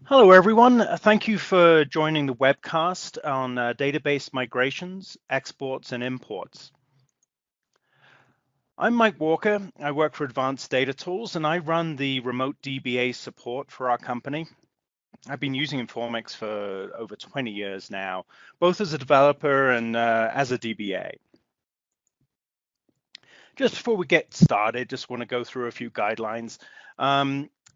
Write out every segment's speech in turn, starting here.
Hello, everyone. Thank you for joining the webcast on database migrations, exports, and imports. I'm Mike Walker. I work for Advanced Data Tools, and I run the remote DBA support for our company. I've been using Informix for over 20 years now, both as a developer and as a DBA. Just before we get started, just want to go through a few guidelines.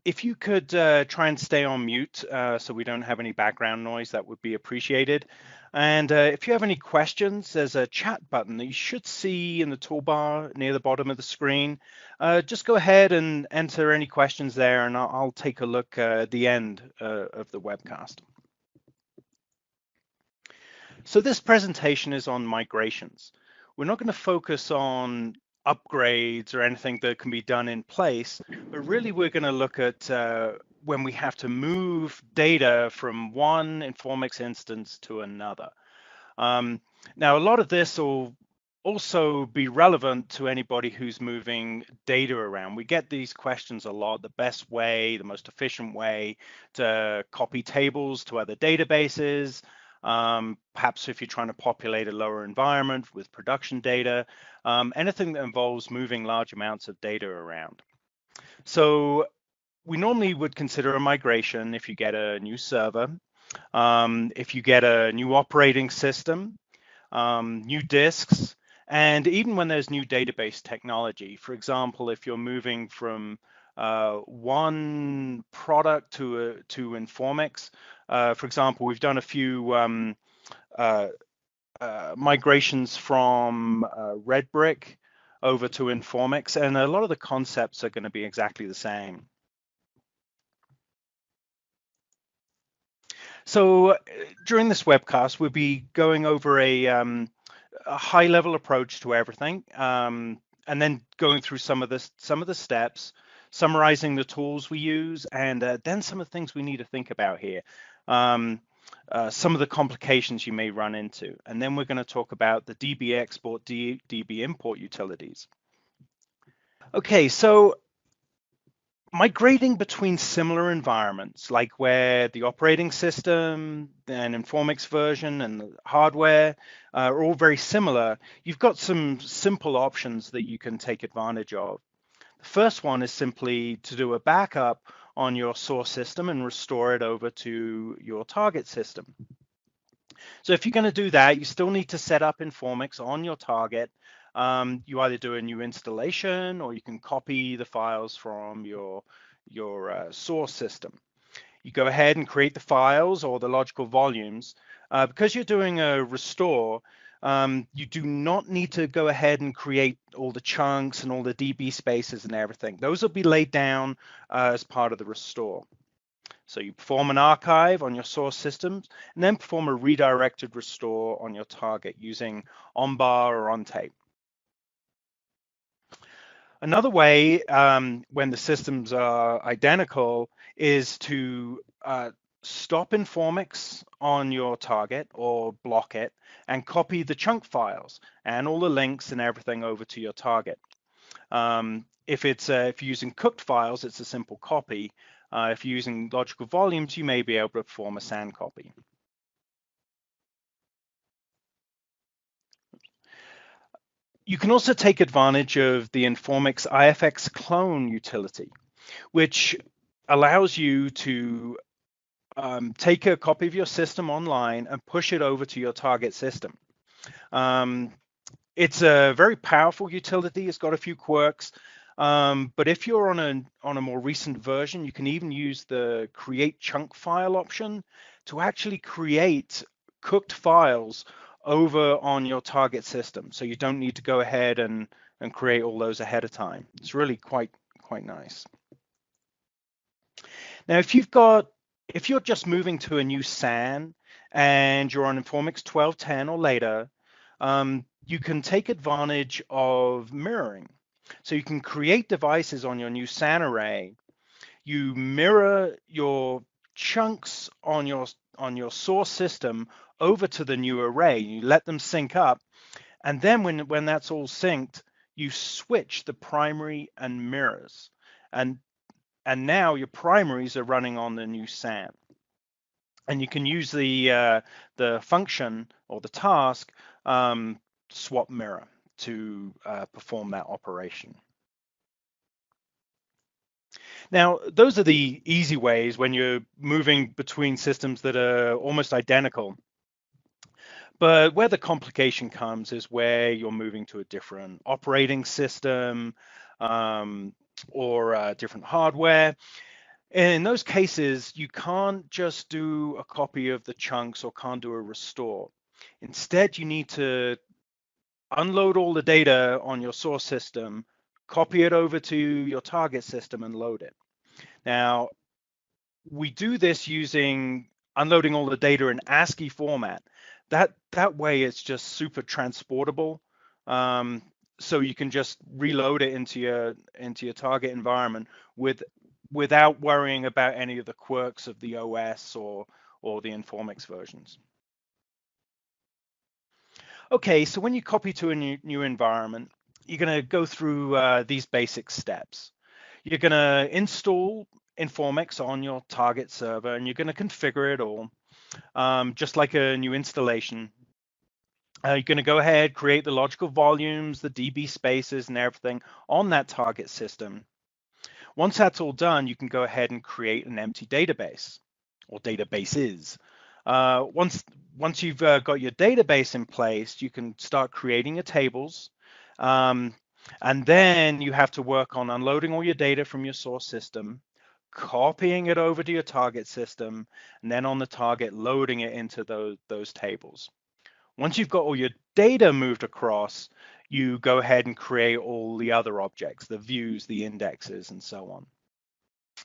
If you could try and stay on mute so we don't have any background noise, that would be appreciated. And if you have any questions, there's a chat button that you should see in the toolbar near the bottom of the screen. Just go ahead and enter any questions there, and I'll take a look at the end of the webcast. So this presentation is on migrations. We're not going to focus on upgrades or anything that can be done in place, but really we're going to look at when we have to move data from one Informix instance to another. Now, a lot of this will also be relevant to anybody who's moving data around. We get these questions a lot: the best way, the most efficient way to copy tables to other databases. Perhaps if you're trying to populate a lower environment with production data, anything that involves moving large amounts of data around. So we normally would consider a migration if you get a new server, if you get a new operating system, new disks, and even when there's new database technology. For example, if you're moving from one product to Informix. For example, we've done a few migrations from Redbrick over to Informix, and a lot of the concepts are going to be exactly the same. So during this webcast, we'll be going over a high-level approach to everything, and then going through some of the steps, summarizing the tools we use, and then some of the things we need to think about here, some of the complications you may run into, and then we're going to talk about the dbexport, dbimport utilities. Okay, so migrating between similar environments, like where the operating system and Informix version and the hardware are all very similar, you've got some simple options that you can take advantage of. The first one is simply to do a backup on your source system and restore it over to your target system. So if you're going to do that, you still need to set up Informix on your target. You either do a new installation or you can copy the files from your source system. You go ahead and create the files or the logical volumes. Because you're doing a restore, you do not need to go ahead and create all the chunks and all the DB spaces and everything. Those will be laid down as part of the restore. So you perform an archive on your source systems and then perform a redirected restore on your target using onbar or ontape. Another way, when the systems are identical, is to stop Informix on your target or block it and copy the chunk files and all the links and everything over to your target. If you're using cooked files, it's a simple copy. If you're using logical volumes, you may be able to perform a SAN copy. You can also take advantage of the Informix IFX clone utility, which allows you to take a copy of your system online and push it over to your target system. It's a very powerful utility. It's got a few quirks, but if you're on a more recent version, you can even use the create chunk file option to actually create cooked files over on your target system. So you don't need to go ahead and create all those ahead of time. It's really quite nice. Now, if you're just moving to a new SAN and you're on Informix 12.10 or later, you can take advantage of mirroring. So you can create devices on your new SAN array. You mirror your chunks on your source system over to the new array. You let them sync up, and then when that's all synced, you switch the primary and mirrors, and now your primaries are running on the new SAN. And you can use the function or the task swap mirror to perform that operation. Now, those are the easy ways when you're moving between systems that are almost identical. But where the complication comes is where you're moving to a different operating system or different hardware. In those cases, you can't just do a copy of the chunks or can't do a restore. Instead, you need to unload all the data on your source system, copy it over to your target system and load it. Now, we do this using unloading all the data in ASCII format. That way it's just super transportable. So you can just reload it into your target environment without worrying about any of the quirks of the OS or the Informix versions. Okay, so when you copy to a new environment, you're going to go through these basic steps. You're going to install Informix on your target server, and you're going to configure it all, just like a new installation. You're going to go ahead, create the logical volumes, the DB spaces, and everything on that target system. Once that's all done, you can go ahead and create an empty database or databases. Once you've got your database in place, you can start creating your tables. And then you have to work on unloading all your data from your source system, copying it over to your target system, and then on the target, loading it into those tables. Once you've got all your data moved across, you go ahead and create all the other objects, the views, the indexes, and so on.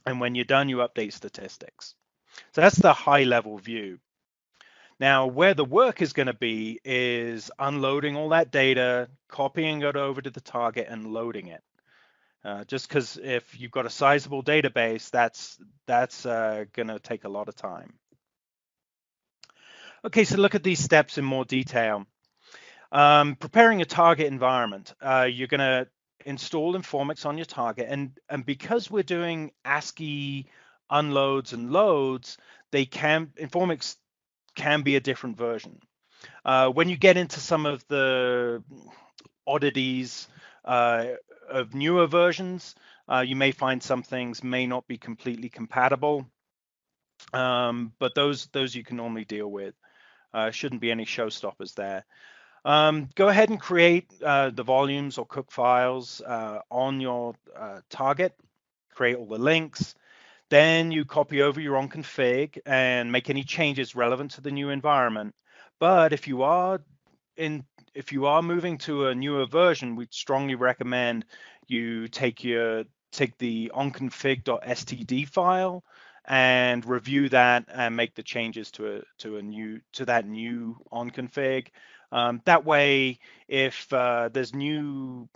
And when you're done, you update statistics. So that's the high-level view. Now, where the work is going to be is unloading all that data, copying it over to the target, and loading it. Just because if you've got a sizable database, that's going to take a lot of time. Okay, so look at these steps in more detail. Preparing a target environment. You're going to install Informix on your target, and because we're doing ASCII unloads and loads, Informix can be a different version. When you get into some of the oddities of newer versions, you may find some things may not be completely compatible, but those you can normally deal with. Shouldn't be any showstoppers there. Go ahead and create the volumes or cook files on your target, create all the links. Then you copy over your own config and make any changes relevant to the new environment. But if you are moving to a newer version, we'd strongly recommend you take the onconfig.std file and review that and make the changes to that new onconfig. That way, if there's new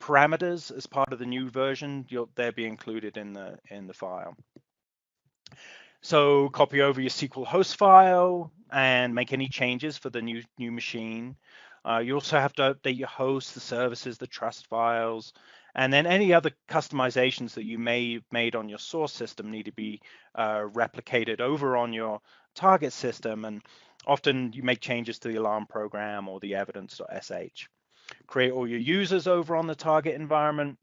parameters as part of the new version, they'll be included in the file. So copy over your SQL host file and make any changes for the new machine. You also have to update your hosts, the services, the trust files, and then any other customizations that you may have made on your source system need to be replicated over on your target system. And often you make changes to the alarm program or the evidence.sh. Create all your users over on the target environment.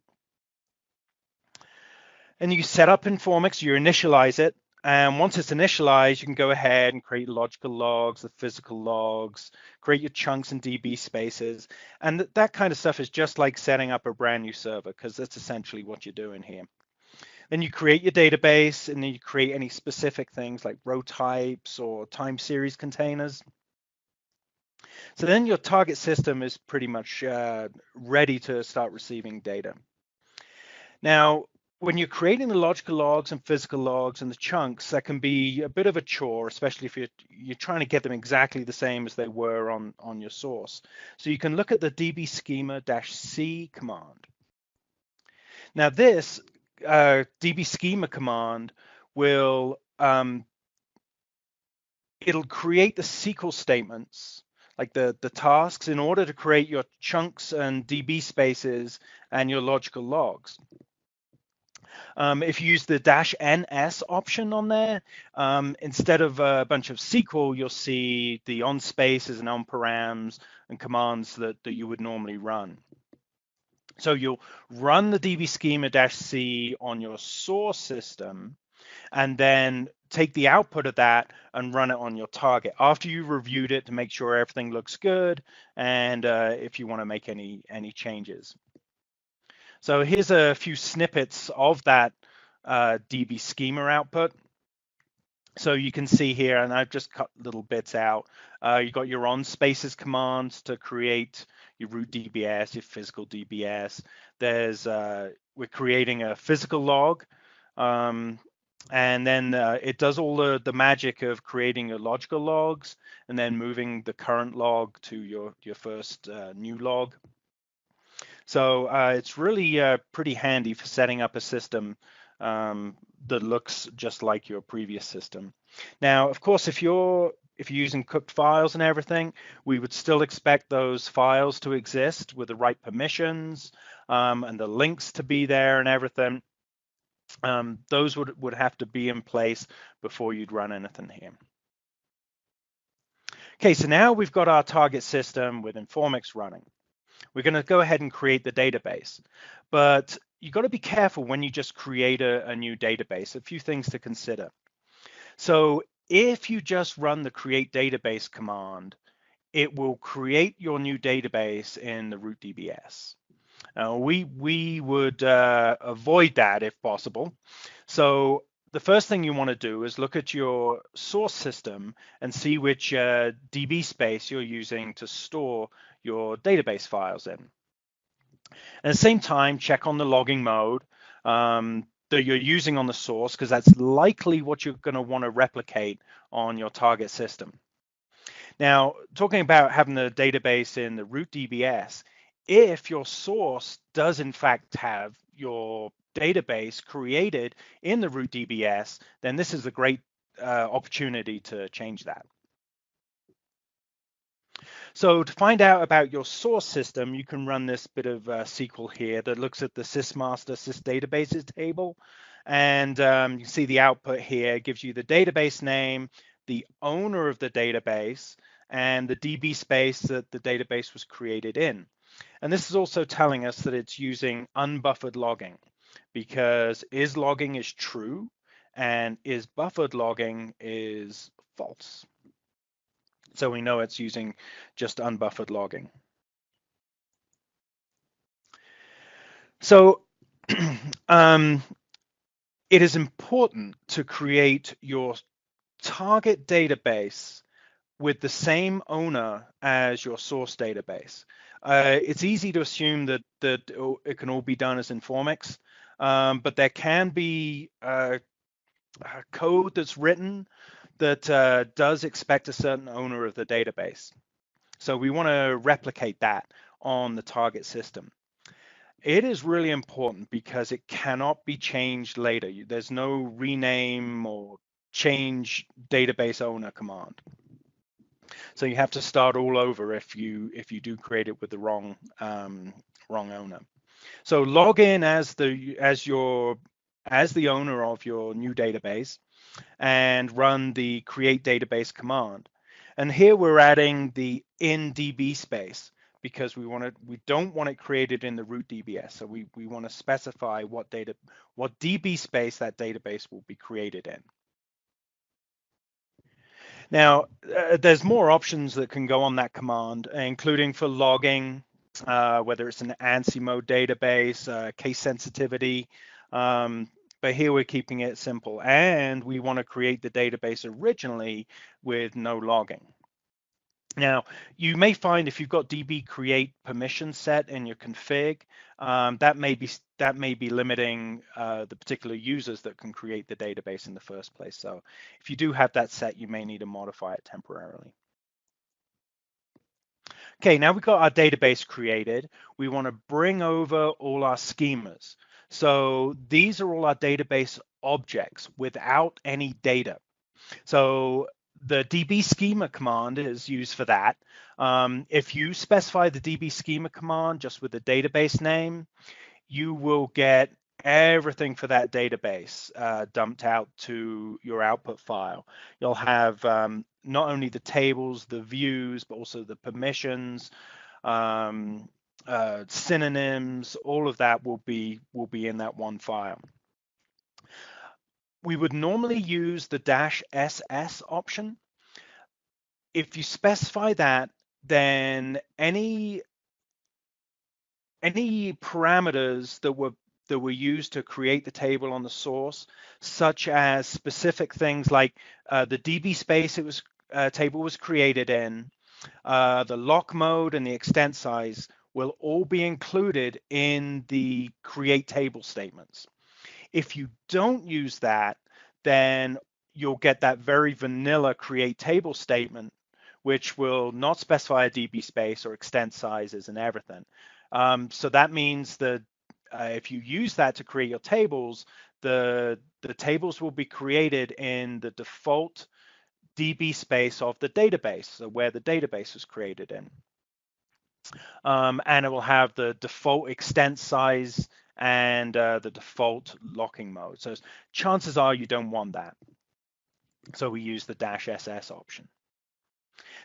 And you set up Informix, you initialize it. And once it's initialized, you can go ahead and create logical logs, the physical logs, create your chunks and DB spaces. And that kind of stuff is just like setting up a brand new server, because that's essentially what you're doing here. Then you create your database, and then you create any specific things like row types or time series containers. So then your target system is pretty much ready to start receiving data. Now, when you're creating the logical logs and physical logs and the chunks, that can be a bit of a chore, especially if you're trying to get them exactly the same as they were on your source. So you can look at the dbschema-c command. Now this dbschema command will it'll create the SQL statements, like the tasks, in order to create your chunks and DB spaces and your logical logs. If you use the -ns option on there, instead of a bunch of SQL, you'll see the on spaces and on params and commands that you would normally run. So you'll run the db schema-c on your source system, and then take the output of that and run it on your target after you've reviewed it to make sure everything looks good, and if you want to make any changes. So here's a few snippets of that db schema output. So you can see here, and I've just cut little bits out. You got your on spaces commands to create your root DBS, your physical DBS. There's we're creating a physical log, and then it does all the magic of creating your logical logs and then moving the current log to your first new log. So it's really pretty handy for setting up a system that looks just like your previous system. Now, of course, if you're using cooked files and everything, we would still expect those files to exist with the right permissions and the links to be there and everything. Those would have to be in place before you'd run anything here. Okay, so now we've got our target system with Informix running. We're going to go ahead and create the database, but you've got to be careful when you just create a new database. A few things to consider. So if you just run the create database command, it will create your new database in the root DBS. We would avoid that if possible. So the first thing you want to do is look at your source system and see which DB space you're using to store your database files in. At the same time, check on the logging mode that you're using on the source, because that's likely what you're going to want to replicate on your target system. Now, talking about having the database in the root DBS, if your source does in fact have your database created in the root DBS, then this is a great opportunity to change that. So to find out about your source system, you can run this bit of SQL here that looks at the sysmaster sysdatabases table, and you see the output here. It gives you the database name, the owner of the database, and the DB space that the database was created in. And this is also telling us that it's using unbuffered logging, because isLogging is true and isBuffered logging is false. So we know it's using just unbuffered logging. So it is important to create your target database with the same owner as your source database. It's easy to assume that it can all be done as Informix, but there can be code that's written that does expect a certain owner of the database. So we want to replicate that on the target system. It is really important because it cannot be changed later. There's no rename or change database owner command. So you have to start all over if you do create it with the wrong owner. So log in as the owner of your new database and run the create database command. And here we're adding the in DB space because we don't want it created in the root DBS. So we want to specify what DB space that database will be created in. Now, there's more options that can go on that command, including for logging, whether it's an ANSI mode database, case sensitivity, but here we're keeping it simple, and we want to create the database originally with no logging. Now, you may find if you've got DB create permission set in your config, that may be limiting the particular users that can create the database in the first place. So if you do have that set, you may need to modify it temporarily. Okay, now we've got our database created. We want to bring over all our schemas. So these are all our database objects without any data. So the db schema command is used for that. If you specify the db schema command just with the database name, you will get everything for that database dumped out to your output file. You'll have not only the tables, the views, but also the permissions, synonyms, all of that will be in that one file. We would normally use the -ss option. If you specify that, then any parameters that were used to create the table on the source, such as specific things like the DB space table was created in, the lock mode and the extent size will all be included in the create table statements. If you don't use that, then you'll get that very vanilla create table statement, which will not specify a DB space or extent sizes and everything. So that means that if you use that to create your tables, the tables will be created in the default DB space of the database, so where the database was created in. And it will have the default extent size and the default locking mode. So chances are you don't want that. So we use the -ss option.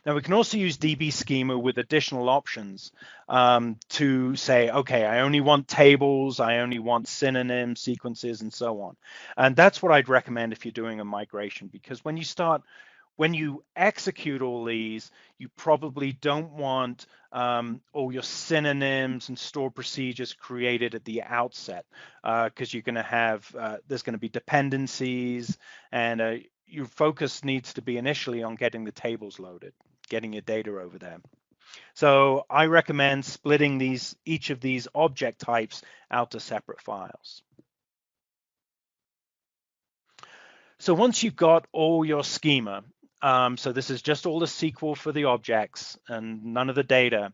Now we can also use DB schema with additional options to say, okay, I only want tables, I only want synonyms, sequences, and so on. And that's what I'd recommend if you're doing a migration, because when you execute all these, you probably don't want all your synonyms and stored procedures created at the outset, because you're going to have, there's going to be dependencies, and your focus needs to be initially on getting the tables loaded, getting your data over there. So I recommend splitting each of these object types out to separate files. So once you've got all your schema, so this is just all the SQL for the objects and none of the data,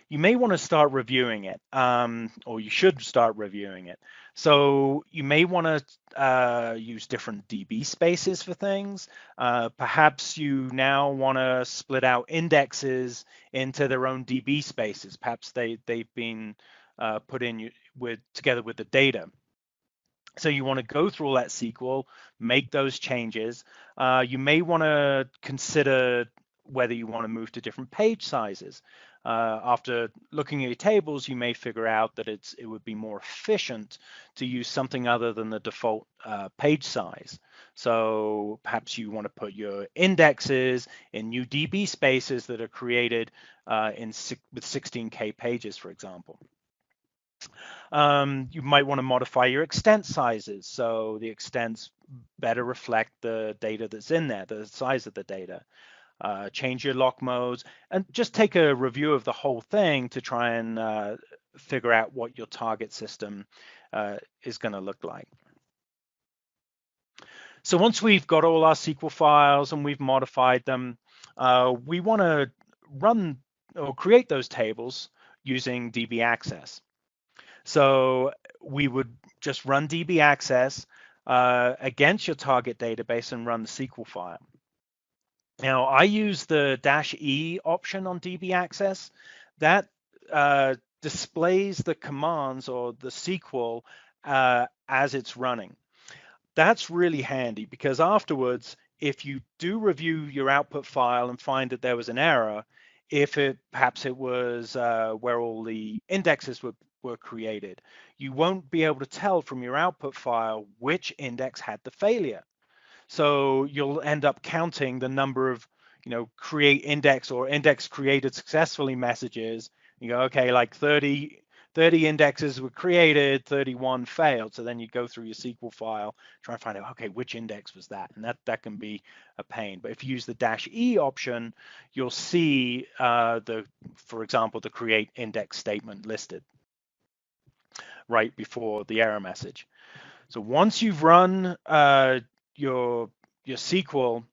you may want to start reviewing it, or you should start reviewing it. So you may want to use different DB spaces for things. Perhaps you now want to split out indexes into their own DB spaces. Perhaps they've been put in together with the data. So you want to go through all that SQL, make those changes. You may want to consider whether you want to move to different page sizes. After looking at your tables, you may figure out that it would be more efficient to use something other than the default page size. So perhaps you want to put your indexes in new DB spaces that are created with 16K pages, for example. You might want to modify your extent sizes so the extents better reflect the data that's in there, the size of the data. Change your lock modes, and just take a review of the whole thing to try and figure out what your target system is going to look like. So once we've got all our SQL files and we've modified them, we want to run or create those tables using DB access. So we would just run DB access against your target database and run the SQL file. Now, I use the -E option on DB access. That displays the commands or the SQL as it's running. That's really handy because afterwards, if you do review your output file and find that there was an error, perhaps it was where all the indexes were created, you won't be able to tell from your output file which index had the failure. So you'll end up counting the number of, create index or index created successfully messages. You go, okay, like 30 indexes were created, 31 failed. So then you go through your SQL file, try and find out, okay, which index was that? And that can be a pain. But if you use the -E option, you'll see for example, the create index statement listed right before the error message. So once you've run your SQL,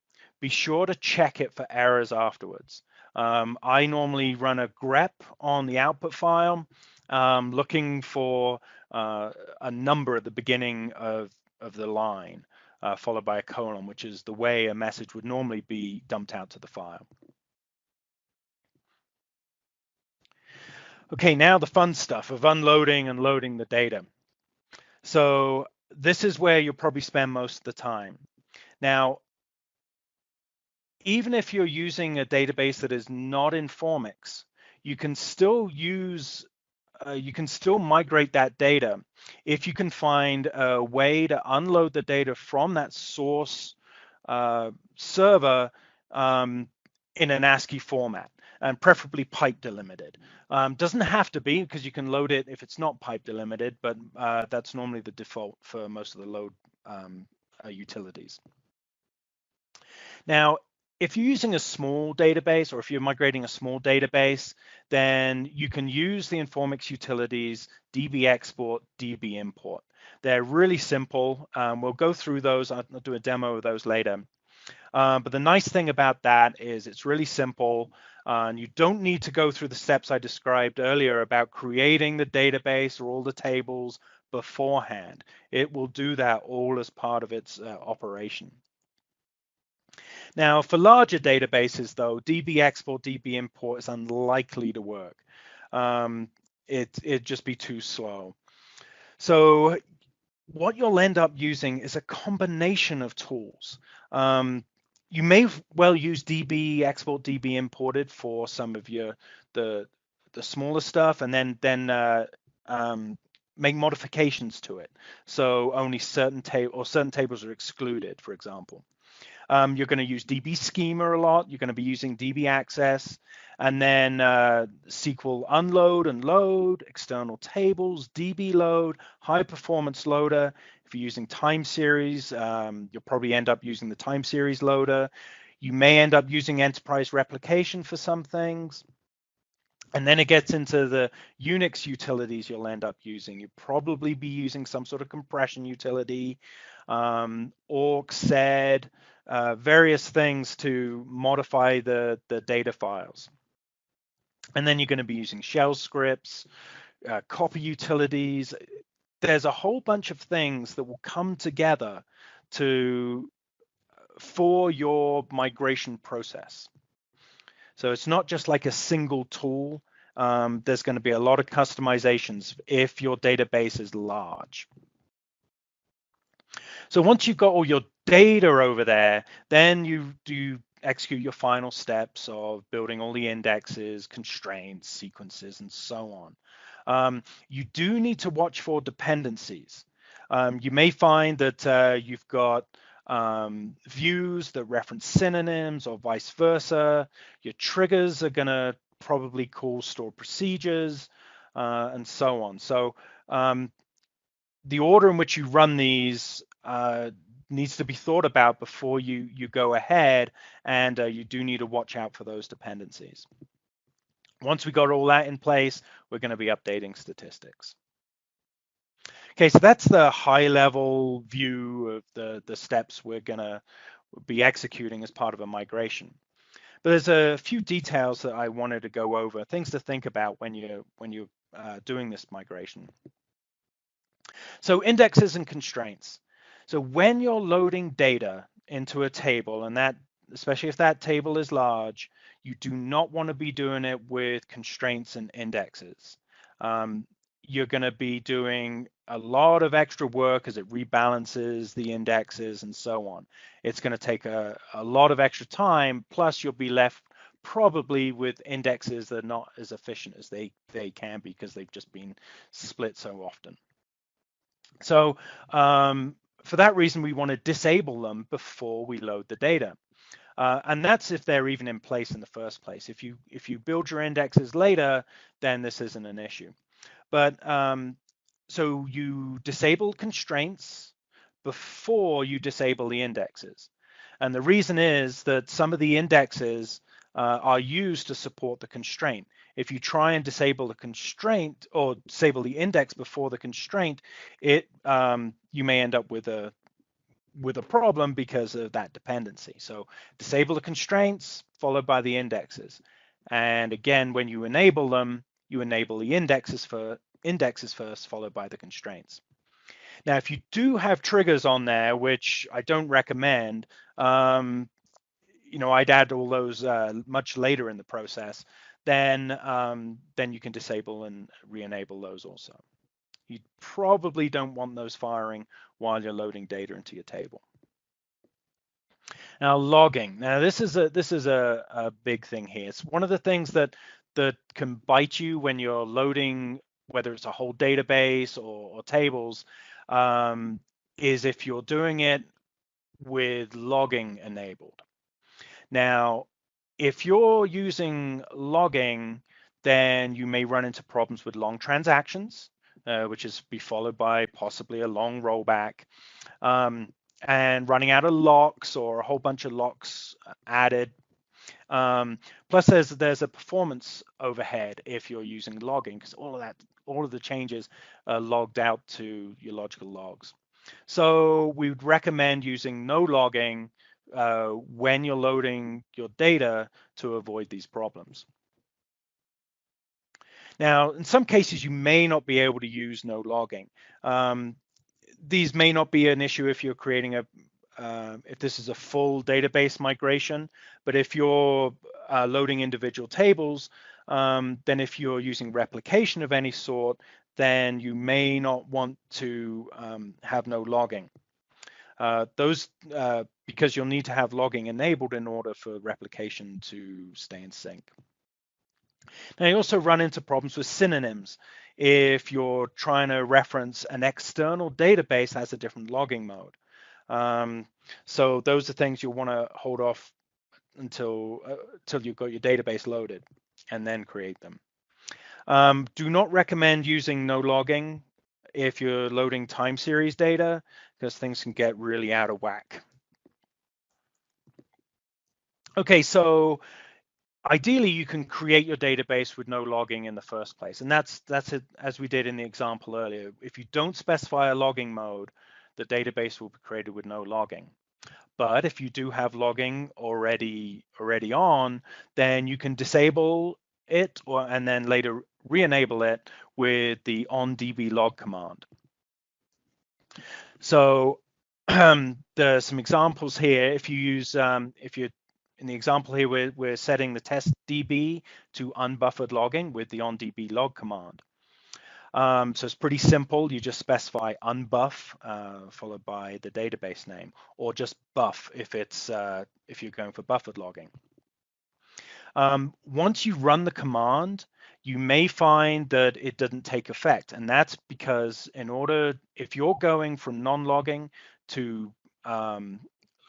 be sure to check it for errors afterwards. I normally run a grep on the output file, looking for a number at the beginning of the line, followed by a colon, which is the way a message would normally be dumped out to the file. Okay, now the fun stuff of unloading and loading the data. So this is where you'll probably spend most of the time. Now, even if you're using a database that is not Informix, you can still migrate that data if you can find a way to unload the data from that source server in an ASCII format, and preferably pipe delimited. Doesn't have to be, because you can load it if it's not pipe delimited, but that's normally the default for most of the load utilities. Now, if you're using a small database, or if you're migrating a small database, then you can use the Informix utilities, dbexport, dbimport. They're really simple. We'll go through those. I'll do a demo of those later. But the nice thing about that is it's really simple, and you don't need to go through the steps I described earlier about creating the database or all the tables beforehand. It will do that all as part of its operation. Now, for larger databases, though, dbexport, dbimport is unlikely to work. It'd just be too slow. So what you'll end up using is a combination of tools. You may well use dbexport, dbimported for some of the smaller stuff, and then make modifications to it. So only certain tables are excluded, for example. You're going to use DB schema a lot. You're going to be using DB access, and then SQL unload and load, external tables, DB load, high performance loader. If you're using time series, you'll probably end up using the time series loader. You may end up using enterprise replication for some things. And then it gets into the Unix utilities you'll end up using. You'll probably be using some sort of compression utility, awk, sed, various things to modify the data files. And then you're going to be using shell scripts, copy utilities. There's a whole bunch of things that will come together for your migration process. So it's not just like a single tool. There's going to be a lot of customizations if your database is large. So once you've got all your data over there, then you do execute your final steps of building all the indexes, constraints, sequences, and so on. You do need to watch for dependencies. You may find that you've got views that reference synonyms or vice versa. Your triggers are going to probably call stored procedures and so on. So the order in which you run these needs to be thought about before you go ahead, and you do need to watch out for those dependencies. Once we got all that in place, we're going to be updating statistics. Okay, so that's the high-level view of the steps we're going to be executing as part of a migration. But there's a few details that I wanted to go over, things to think about when you're doing this migration. So indexes and constraints. So when you're loading data into a table, and that, especially if that table is large, you do not want to be doing it with constraints and indexes. You're going to be doing a lot of extra work as it rebalances the indexes and so on. It's going to take a lot of extra time, plus you'll be left probably with indexes that are not as efficient as they can be, because they've just been split so often. So for that reason, we want to disable them before we load the data. And that's if they're even in place in the first place. If you build your indexes later, then this isn't an issue. But so you disable constraints before you disable the indexes. And the reason is that some of the indexes are used to support the constraint. If you try and disable the constraint or disable the index before the constraint, you may end up with a problem because of that dependency. So disable the constraints followed by the indexes. And again, when you enable them, you enable the indexes first, followed by the constraints. Now, if you do have triggers on there, which I don't recommend, I'd add all those much later in the process. Then you can disable and re-enable those also. You probably don't want those firing while you're loading data into your table. Now, logging. Now, this is a big thing here. It's one of the things that can bite you when you're loading, whether it's a whole database or tables, is if you're doing it with logging enabled. Now, if you're using logging, then you may run into problems with long transactions, which is be followed by possibly a long rollback. And running out of locks or a whole bunch of locks added. Plus, there's a performance overhead if you're using logging, because all of the changes are logged out to your logical logs. So we would recommend using no logging when you're loading your data to avoid these problems. Now, in some cases, you may not be able to use no logging. These may not be an issue if you're creating if this is a full database migration, but if you're loading individual tables, then if you're using replication of any sort, then you may not want to have no logging. Because you'll need to have logging enabled in order for replication to stay in sync. Now, you also run into problems with synonyms if you're trying to reference an external database that has a different logging mode. So those are things you'll want to hold off until you've got your database loaded and then create them. Do not recommend using no logging if you're loading time series data, because things can get really out of whack. Okay, so ideally, you can create your database with no logging in the first place, and that's it, as we did in the example earlier. If you don't specify a logging mode, the database will be created with no logging. But if you do have logging already on, then you can disable it and then later re-enable it with the on dblog command. So there's some examples here. If you use in the example here, we're setting the test DB to unbuffered logging with the on dblog command. So it's pretty simple. You just specify unbuff followed by the database name, or just buff if you're going for buffered logging. Once you run the command, you may find that it doesn't take effect, and that's because if you're going from non-logging to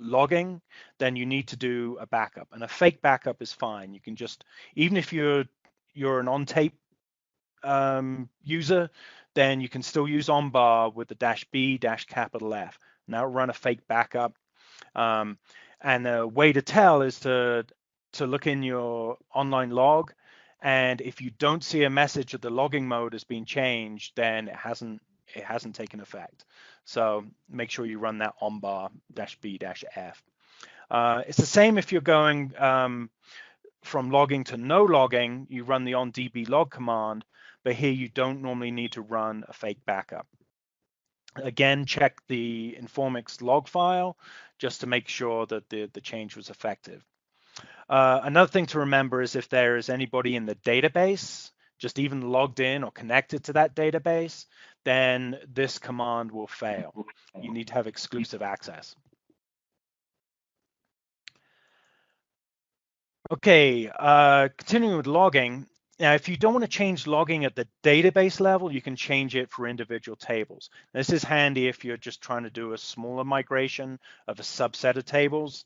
logging, then you need to do a backup, and a fake backup is fine. You can just, even if you're an on-tape user, then you can still use onbar with the -B-F, and that'll run a fake backup. And the way to tell is to look in your online log, and if you don't see a message that the logging mode has been changed, then it hasn't taken effect. So make sure you run that onbar -B-F. It's the same if you're going from logging to no logging. You run the on dblog command, but here you don't normally need to run a fake backup. Again, check the Informix log file just to make sure that the change was effective. Another thing to remember is if there is anybody in the database, just even logged in or connected to that database, then this command will fail. You need to have exclusive access. Okay, continuing with logging. Now, if you don't want to change logging at the database level, you can change it for individual tables. This is handy if you're just trying to do a smaller migration of a subset of tables.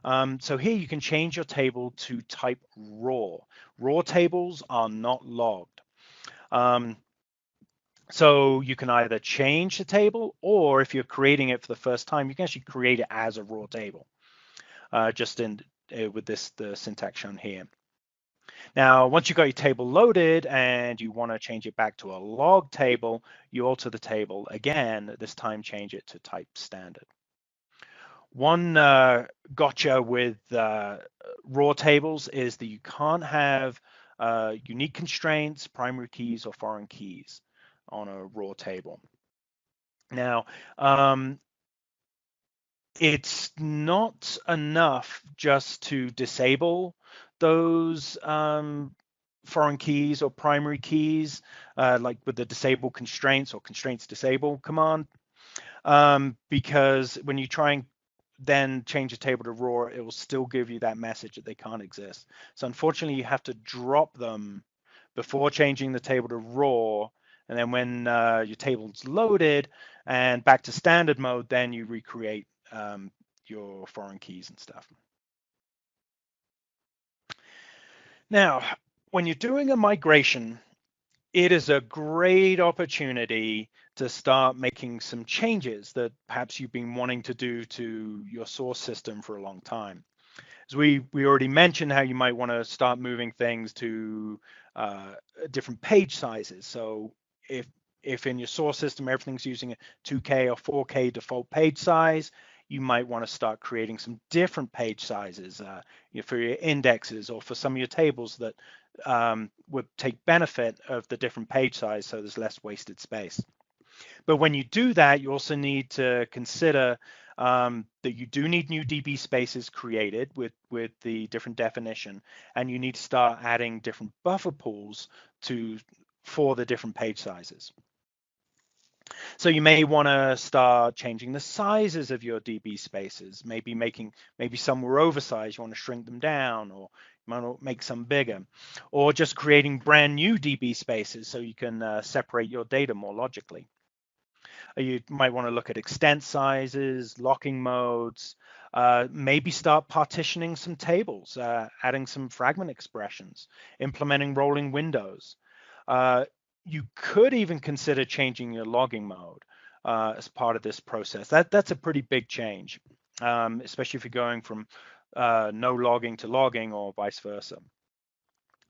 So here you can change your table to type raw. Raw tables are not logged. So you can either change the table, or if you're creating it for the first time, you can actually create it as a raw table, just with the syntax shown here. Now, once you've got your table loaded and you want to change it back to a log table, you alter the table again, this time change it to type standard. One gotcha with raw tables is that you can't have unique constraints, primary keys, or foreign keys on a raw table. Now, it's not enough just to disable those foreign keys or primary keys, like with the disable constraints or constraints disable command, because when you try and then change a table to raw, it will still give you that message that they can't exist. So unfortunately, you have to drop them before changing the table to raw. And then when your table's loaded and back to standard mode, then you recreate your foreign keys and stuff. Now, when you're doing a migration, it is a great opportunity to start making some changes that perhaps you've been wanting to do to your source system for a long time. As we already mentioned how you might want to start moving things to different page sizes. So if in your source system everything's using a 2K or 4K default page size, you might want to start creating some different page sizes for your indexes or for some of your tables that would take benefit of the different page size, so there's less wasted space. But when you do that, you also need to consider that you do need new DB spaces created with the different definition, and you need to start adding different buffer pools for the different page sizes. So you may want to start changing the sizes of your DB spaces, maybe some were oversized, you want to shrink them down, or you might want to make some bigger, or just creating brand new DB spaces so you can separate your data more logically. You might want to look at extent sizes, locking modes, maybe start partitioning some tables, adding some fragment expressions, implementing rolling windows. You could even consider changing your logging mode as part of this process. That's a pretty big change, especially if you're going from no logging to logging or vice versa.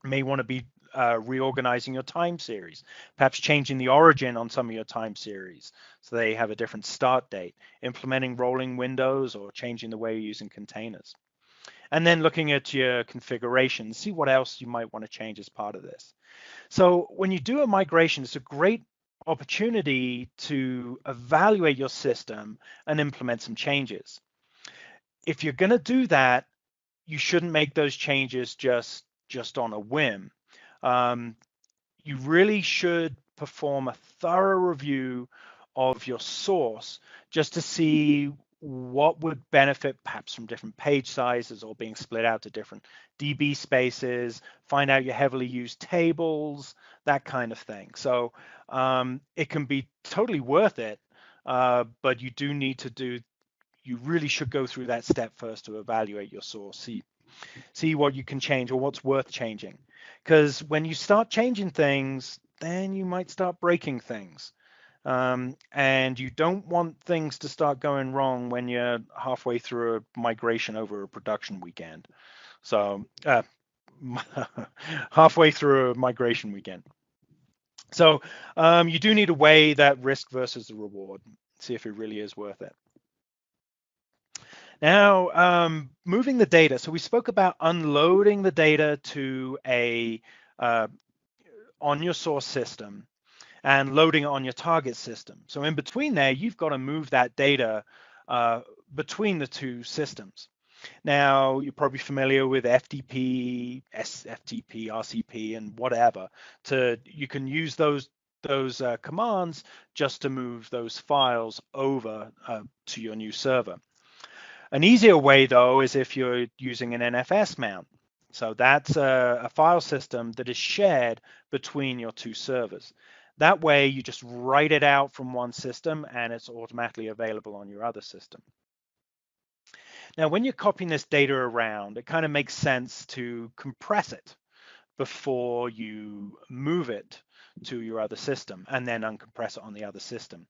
You may want to be reorganizing your time series, perhaps changing the origin on some of your time series so they have a different start date, implementing rolling windows or changing the way you're using containers. And then looking at your configuration, see what else you might want to change as part of this. So when you do a migration, it's a great opportunity to evaluate your system and implement some changes. If you're going to do that, you shouldn't make those changes just on a whim. You really should perform a thorough review of your source just to see what would benefit perhaps from different page sizes or being split out to different DB spaces, find out your heavily used tables, that kind of thing. So it can be totally worth it, but you really should go through that step first to evaluate your source, see what you can change or what's worth changing. Because when you start changing things, then you might start breaking things. And you don't want things to start going wrong when you're halfway through a migration over a production weekend. So halfway through a migration weekend. So you do need to weigh that risk versus the reward, see if it really is worth it. Now, moving the data. So we spoke about unloading the data to on your source system and loading it on your target system. So in between there, you've got to move that data between the two systems. Now, you're probably familiar with FTP, SFTP, RCP, and whatever. You can use those commands just to move those files over to your new server. An easier way, though, is if you're using an NFS mount. So that's a file system that is shared between your two servers. That way, you just write it out from one system and it's automatically available on your other system. Now, when you're copying this data around, it kind of makes sense to compress it before you move it to your other system and then uncompress it on the other system.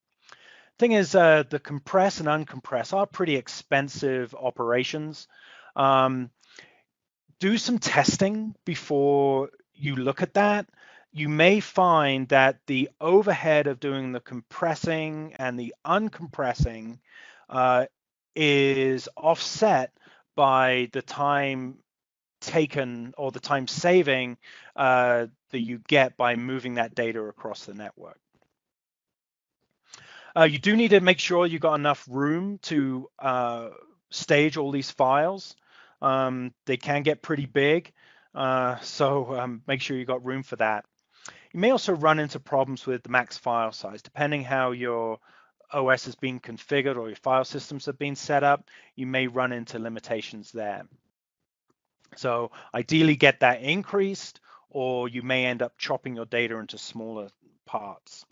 Thing is, the compress and uncompress are pretty expensive operations. Do some testing before you look at that. You may find that the overhead of doing the compressing and the uncompressing is offset by the time taken or the time saving that you get by moving that data across the network. You do need to make sure you got enough room to stage all these files. They can get pretty big. So make sure you got room for that. You may also run into problems with the max file size, depending how your OS has been configured or your file systems have been set up. You may run into limitations there. So ideally get that increased, or you may end up chopping your data into smaller parts.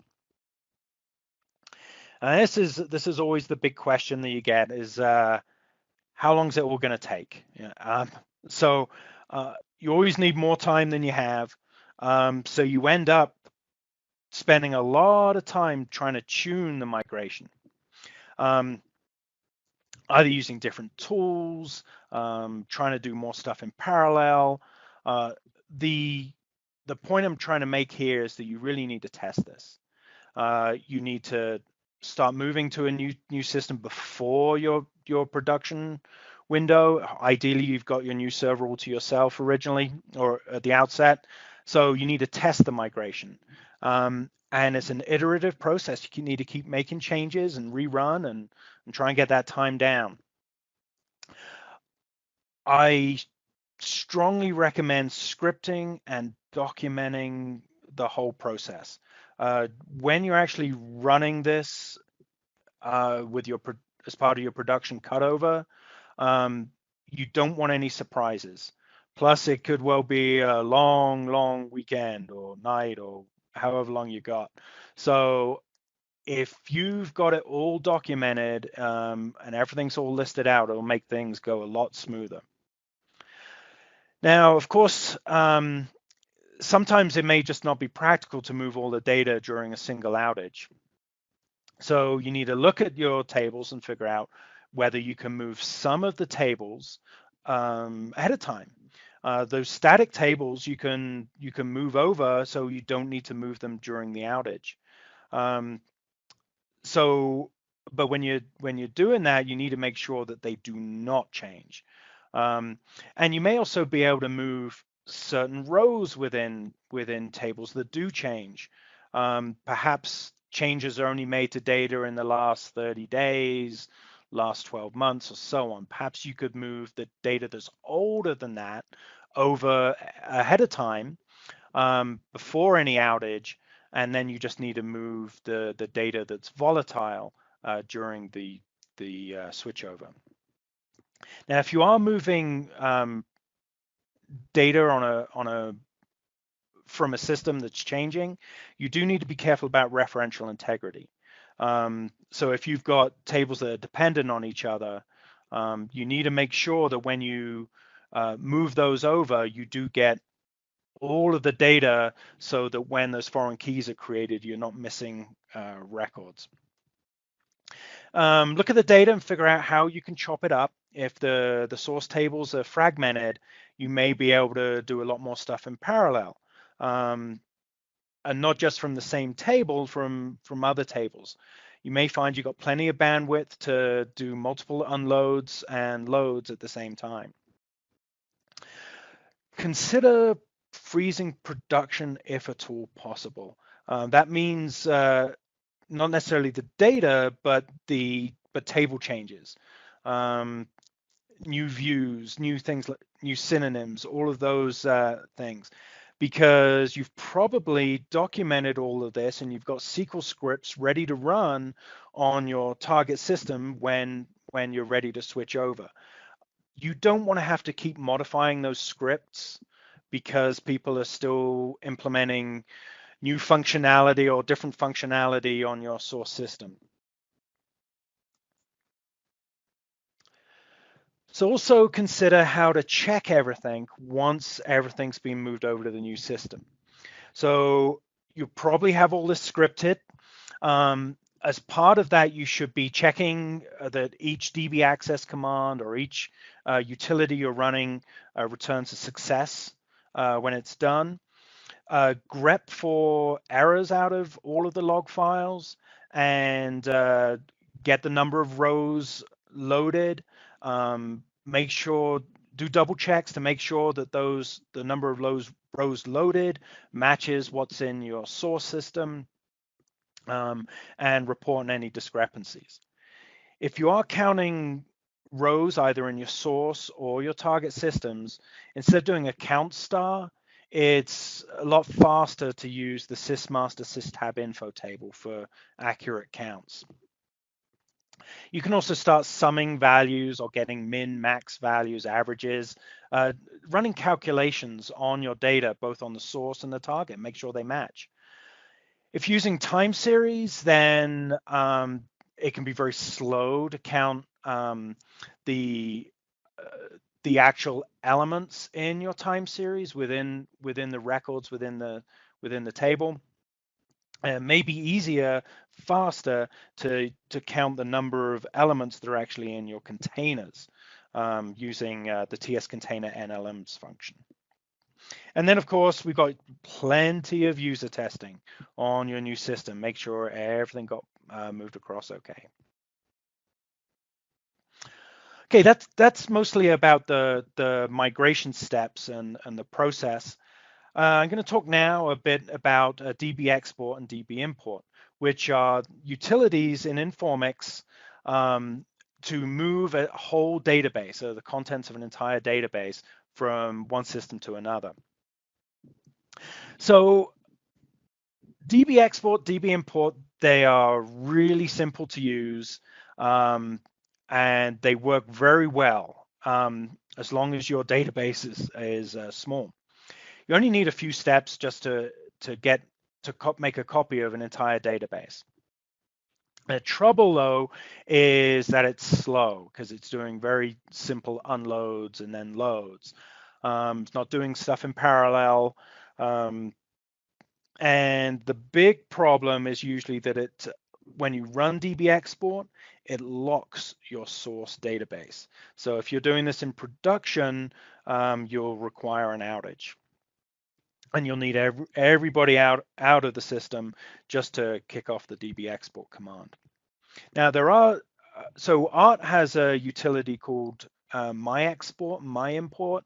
And this is always the big question that you get is how long is it all going to take? Yeah, so you always need more time than you have. So you end up spending a lot of time trying to tune the migration, either using different tools, trying to do more stuff in parallel. The point I'm trying to make here is that you really need to test this. You need to start moving to a new system before your production window. Ideally, you've got your new server all to yourself originally or at the outset. So you need to test the migration. And it's an iterative process. You need to keep making changes and rerun and try and get that time down. I strongly recommend scripting and documenting the whole process. When you're actually running this with as part of your production cutover, you don't want any surprises. Plus, it could well be a long weekend or night or however long you got. So if you've got it all documented and everything's all listed out, it'll make things go a lot smoother. Now, of course, sometimes it may just not be practical to move all the data during a single outage. So you need to look at your tables and figure out whether you can move some of the tables ahead of time. Those static tables you can move over, so you don't need to move them during the outage. But when you're doing that, you need to make sure that they do not change. And you may also be able to move certain rows within tables that do change. Perhaps changes are only made to data in the last 30 days, last 12 months, or so on. Perhaps you could move the data that's older than that over ahead of time before any outage, and then you just need to move the data that's volatile during the switchover. Now, if you are moving data from a system that's changing, you do need to be careful about referential integrity. So if you've got tables that are dependent on each other, you need to make sure that when you move those over, you do get all of the data so that when those foreign keys are created, you're not missing records. Look at the data and figure out how you can chop it up. If the source tables are fragmented, you may be able to do a lot more stuff in parallel. And not just from the same table, from other tables. You may find you've got plenty of bandwidth to do multiple unloads and loads at the same time. Consider freezing production if at all possible. That means not necessarily the data, but table changes, new views, new things, new synonyms, all of those things, because you've probably documented all of this and you've got SQL scripts ready to run on your target system when you're ready to switch over. You don't want to have to keep modifying those scripts because people are still implementing new functionality or different functionality on your source system. So also consider how to check everything once everything's been moved over to the new system. So you probably have all this scripted. As part of that, you should be checking that each DB access command or each utility you're running returns a success when it's done. Grep for errors out of all of the log files and get the number of rows loaded. Make sure, do double checks to make sure that the number of rows loaded matches what's in your source system, and report on any discrepancies. If you are counting rows either in your source or your target systems, instead of doing a count star, it's a lot faster to use the sysmaster systabinfo table for accurate counts. You can also start summing values or getting min, max values, averages, running calculations on your data, both on the source and the target, make sure they match. If using time series, then it can be very slow to count the actual elements in your time series within the records within the table. It may be easier, faster to count the number of elements that are actually in your containers using the tscontainer NLMs function. And then, of course, we've got plenty of user testing on your new system. Make sure everything got moved across okay. Okay, that's mostly about the migration steps and the process. I'm going to talk now a bit about dbexport and dbimport, which are utilities in Informix to move a whole database, so the contents of an entire database, from one system to another. So dbexport, dbimport, they are really simple to use, and they work very well as long as your database is small. You only need a few steps just to make a copy of an entire database. The trouble, though, is that it's slow because it's doing very simple unloads and then loads. It's not doing stuff in parallel. And the big problem is usually that when you run dbexport, it locks your source database. So if you're doing this in production, you'll require an outage. And you'll need everybody out of the system just to kick off the dbexport command. Now so Art has a utility called myimport,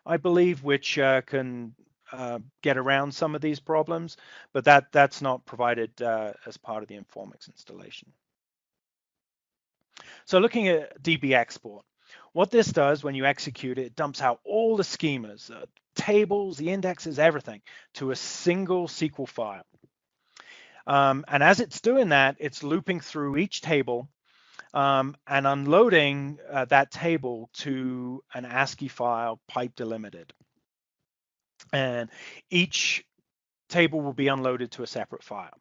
I believe, which can get around some of these problems, but that's not provided as part of the Informix installation. So looking at dbexport, what this does when you execute it, it dumps out all the schemas, tables, the indexes, everything to a single SQL file. And as it's doing that, it's looping through each table and unloading that table to an ASCII file, pipe delimited. And each table will be unloaded to a separate file.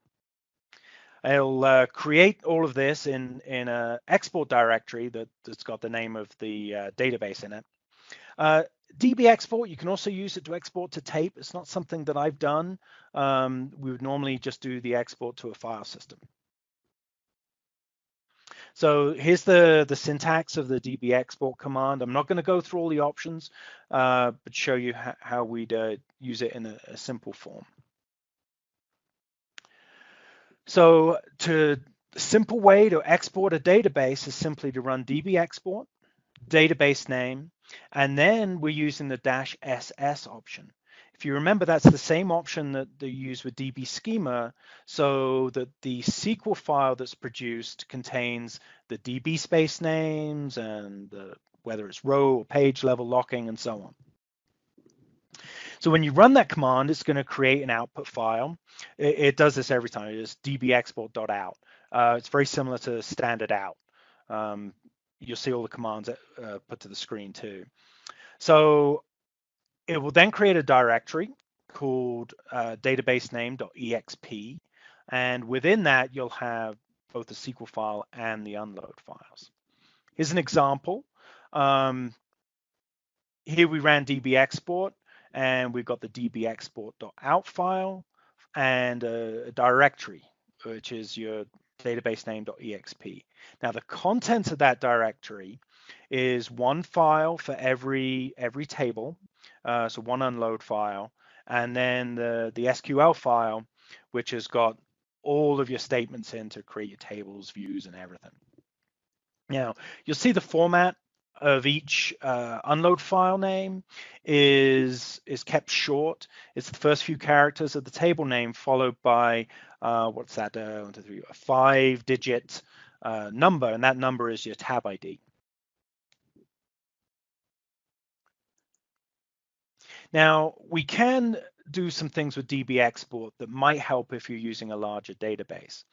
It'll create all of this in an export directory that's got the name of the database in it. dbexport, you can also use it to export to tape. It's not something that I've done. We would normally just do the export to a file system. So here's the syntax of the dbexport command. I'm not going to go through all the options, but show you how we'd use it in a simple form. So the simple way to export a database is simply to run dbexport, database name, and then we're using the -ss option. If you remember, that's the same option that they use with dbschema, so that the SQL file that's produced contains the DB space names and whether it's row or page level locking and so on. So when you run that command, it's going to create an output file. It does this every time. It's dbexport.out. It's very similar to standard out. You'll see all the commands put to the screen too. So it will then create a directory called database name.exp, and within that you'll have both the SQL file and the unload files. Here's an example. Here we ran dbexport, and we've got the dbexport.out file and a directory, which is your database name.exp. Now the contents of that directory is one file for every table, so one unload file, and then the SQL file, which has got all of your statements in to create your tables, views, and everything. Now you'll see the format of each unload file name is kept short. It's the first few characters of the table name followed by what's that? 1, 2, 3, a 5-digit number, and that number is your tab ID. Now, we can do some things with dbexport that might help if you're using a larger database.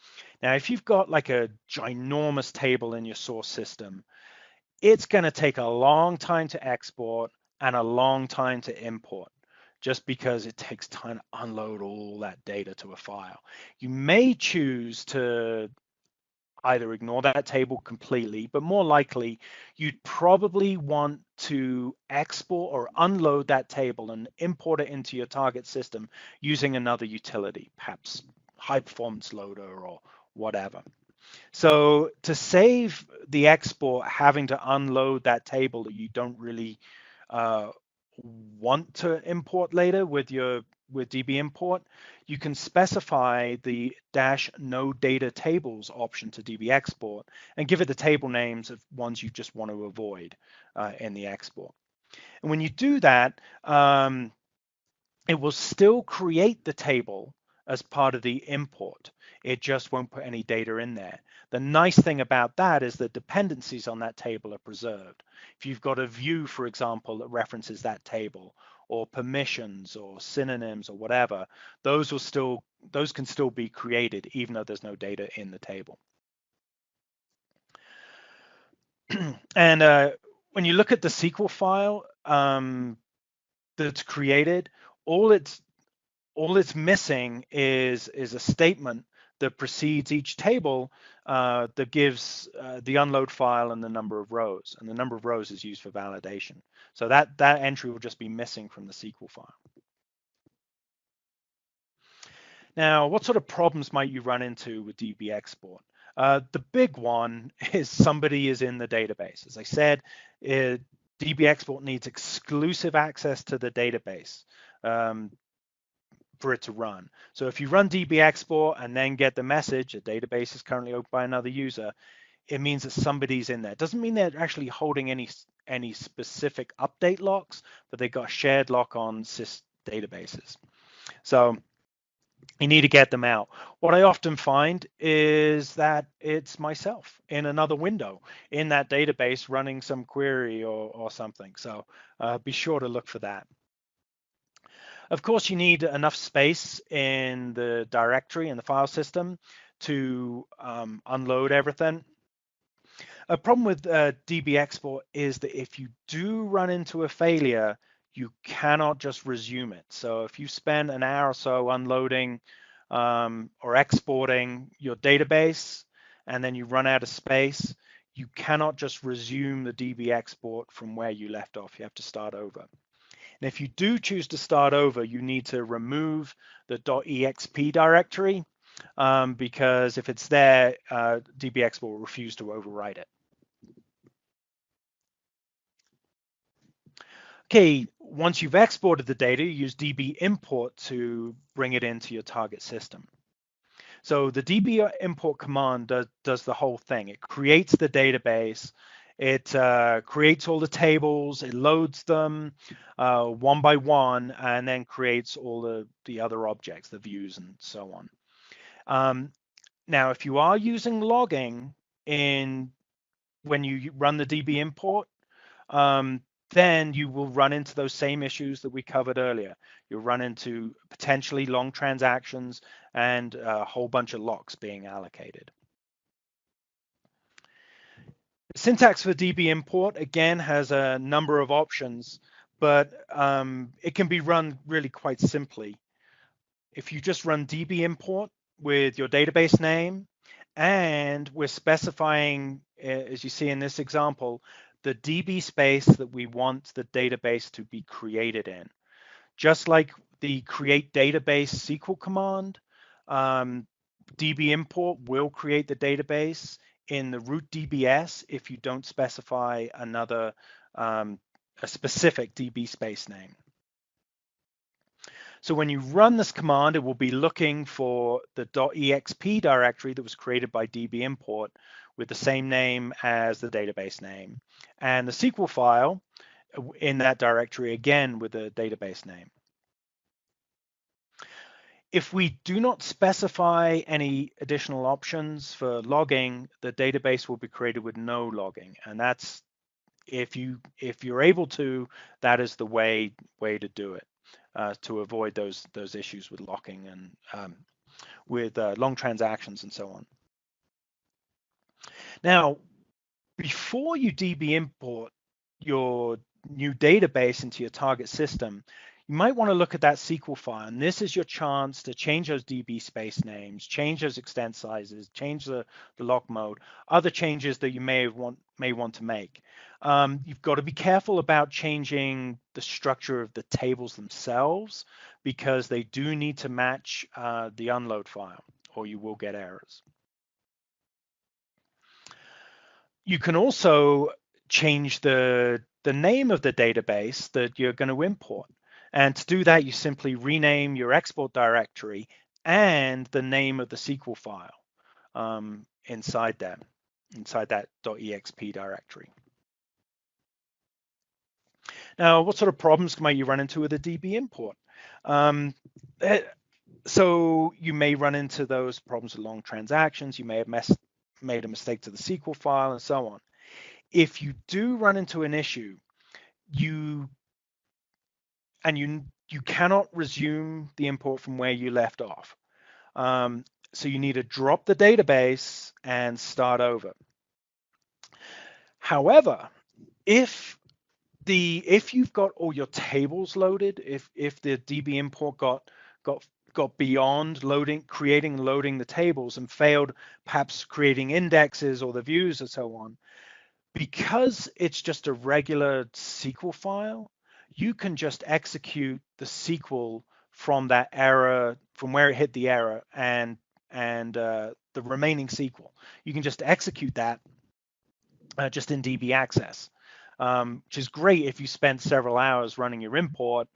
Now, if you've got like a ginormous table in your source system, it's going to take a long time to export and a long time to import, just because it takes time to unload all that data to a file. You may choose to either ignore that table completely, but more likely you'd probably want to export or unload that table and import it into your target system using another utility, perhaps high performance loader or whatever. So to save the export having to unload that table that you don't really uh, want to import later with dbimport, you can specify the -no data tables option to dbexport and give it the table names of ones you just want to avoid in the export. And when you do that, it will still create the table as part of the import. It just won't put any data in there. The nice thing about that is that dependencies on that table are preserved. If you've got a view, for example, that references that table, or permissions or synonyms or whatever, those can still be created even though there's no data in the table. And when you look at the SQL file that's created, all it's missing is a statement that precedes each table that gives the unload file and the number of rows. And the number of rows is used for validation. So that entry will just be missing from the SQL file. Now, what sort of problems might you run into with dbexport? The big one is somebody is in the database. As I said, dbexport needs exclusive access to the database for it to run. So if you run dbexport and then get the message, a database is currently opened by another user, it means that somebody's in there. It doesn't mean they're actually holding any specific update locks, but they got a shared lock on sys databases. So you need to get them out. What I often find is that it's myself in another window in that database running some query or something. So be sure to look for that. Of course, you need enough space in the directory and the file system to unload everything. A problem with dbexport is that if you do run into a failure, you cannot just resume it. So if you spend an hour or so unloading or exporting your database and then you run out of space, you cannot just resume the dbexport from where you left off. You have to start over. And if you do choose to start over, you need to remove the .exp directory because if it's there, dbexport will refuse to overwrite it. Okay, once you've exported the data, you use dbimport to bring it into your target system. So the dbimport command does the whole thing. It creates the database, it creates all the tables, it loads them one by one, and then creates all the other objects, the views and so on. Now, if you are using logging when you run the dbimport, then you will run into those same issues that we covered earlier. You'll run into potentially long transactions and a whole bunch of locks being allocated. Syntax for dbimport, again, has a number of options, but it can be run really quite simply. If you just run dbimport with your database name, and we're specifying, as you see in this example, the DB space that we want the database to be created in. Just like the create database SQL command, dbimport will create the database in the root DBS if you don't specify another, a specific DB space name. So when you run this command, it will be looking for the .exp directory that was created by dbimport with the same name as the database name, and the SQL file in that directory again with the database name. If we do not specify any additional options for logging, the database will be created with no logging, and that's if you're able to, that is the way to do it, to avoid those issues with locking and with long transactions and so on. Now, before you DB import your new database into your target system, you might want to look at that SQL file. And this is your chance to change those DB space names, change those extent sizes, change the lock mode, other changes that you may want to make. You've got to be careful about changing the structure of the tables themselves, because they do need to match the unload file, or you will get errors. You can also change the name of the database that you're going to import. And to do that, you simply rename your export directory and the name of the SQL file inside that .exp directory. Now, what sort of problems might you run into with a DB import? So you may run into those problems with long transactions. You may have made a mistake to the SQL file and so on. If you do run into an issue, you cannot resume the import from where you left off. So you need to drop the database and start over. However, if you've got all your tables loaded, if the DB import got beyond creating and loading the tables and failed perhaps creating indexes or the views and so on, because it's just a regular SQL file, you can just execute the SQL from that error, from where it hit the error, and the remaining SQL. You can just execute that just in DB access, which is great if you spent several hours running your import,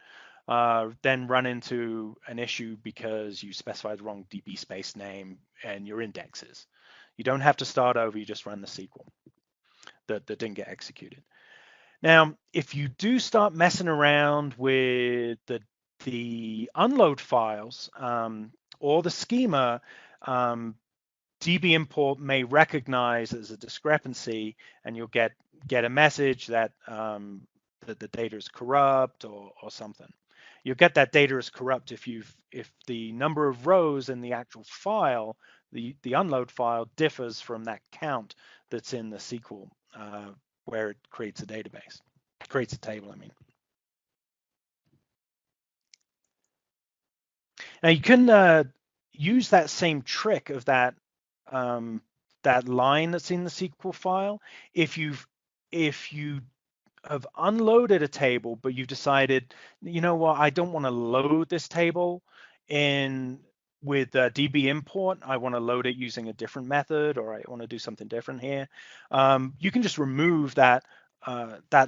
then run into an issue because you specified the wrong DB space name and your indexes. You don't have to start over, you just run the SQL that didn't get executed. Now, if you do start messing around with the unload files or the schema, DB import may recognize as a discrepancy, and you'll get a message that that the data is corrupt or something. You'll get that data is corrupt if the number of rows in the actual file, the unload file, differs from that count that's in the SQL where it creates a database, creates a table, I mean. Now you can use that same trick of that line that's in the SQL file if you have unloaded a table, but you've decided, you know what, I don't want to load this table in with db import. I want to load it using a different method, or I want to do something different here. You can just remove that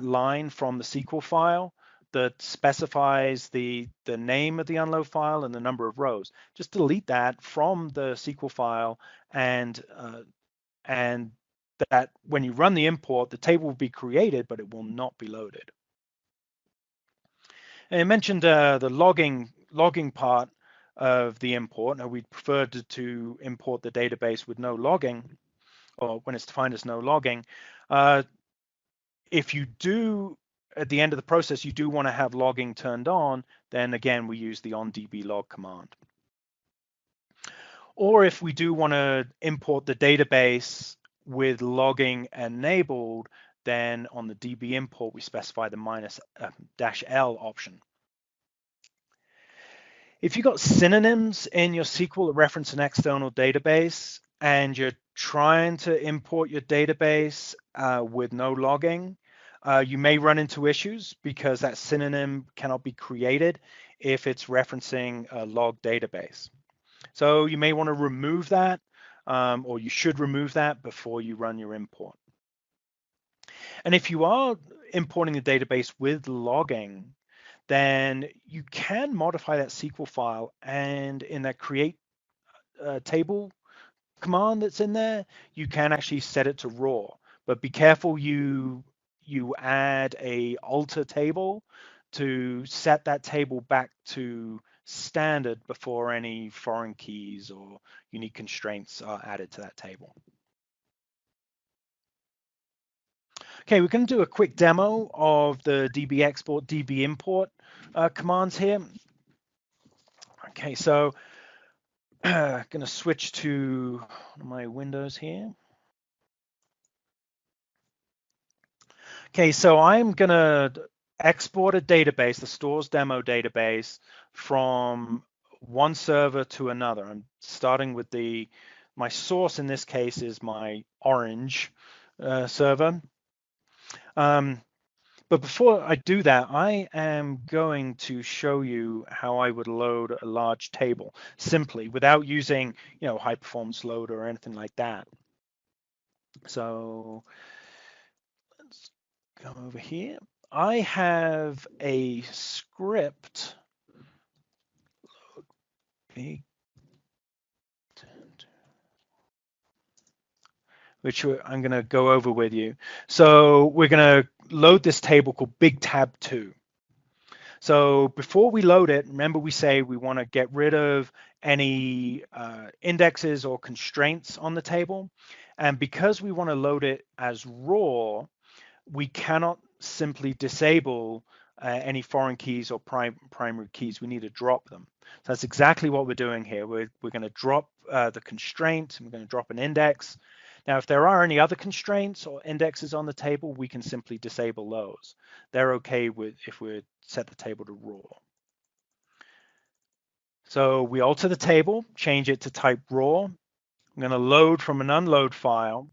line from the SQL file that specifies the name of the unload file and the number of rows. Just delete that from the SQL file, and that when you run the import, the table will be created, but it will not be loaded. And I mentioned the logging part of the import. Now, we'd prefer to import the database with no logging, or when it's defined as no logging. If you do, at the end of the process, you do want to have logging turned on, then again, we use the on dblog command. Or if we do want to import the database with logging enabled, then on the db import, we specify the --L option. If you've got synonyms in your SQL that reference an external database and you're trying to import your database with no logging, you may run into issues because that synonym cannot be created if it's referencing a log database. So you may want to remove that, or you should remove that before you run your import. And if you are importing a database with logging, then you can modify that SQL file, and in that create table command that's in there, you can actually set it to raw. But be careful you add a alter table to set that table back to standard before any foreign keys or unique constraints are added to that table. Okay, we're going to do a quick demo of the dbexport, dbimport commands here. Okay, so going to switch to my windows here. Okay, so I'm going to export a database, the stores demo database, from one server to another. I'm starting with my source in this case is my orange server. But before I do that, I am going to show you how I would load a large table simply without using, high performance loader or anything like that. So let's go over here. I have a script. Which I'm going to go over with you. So we're going to load this table called Big Tab 2. So before we load it, remember we say we want to get rid of any indexes or constraints on the table. And because we want to load it as raw, we cannot simply disable any foreign keys or primary keys. We need to drop them. So that's exactly what we're doing here. We're going to drop the constraint, and we're going to drop an index. Now, if there are any other constraints or indexes on the table, we can simply disable those. They're okay with if we set the table to raw. So we alter the table, change it to type raw. I'm going to load from an unload file.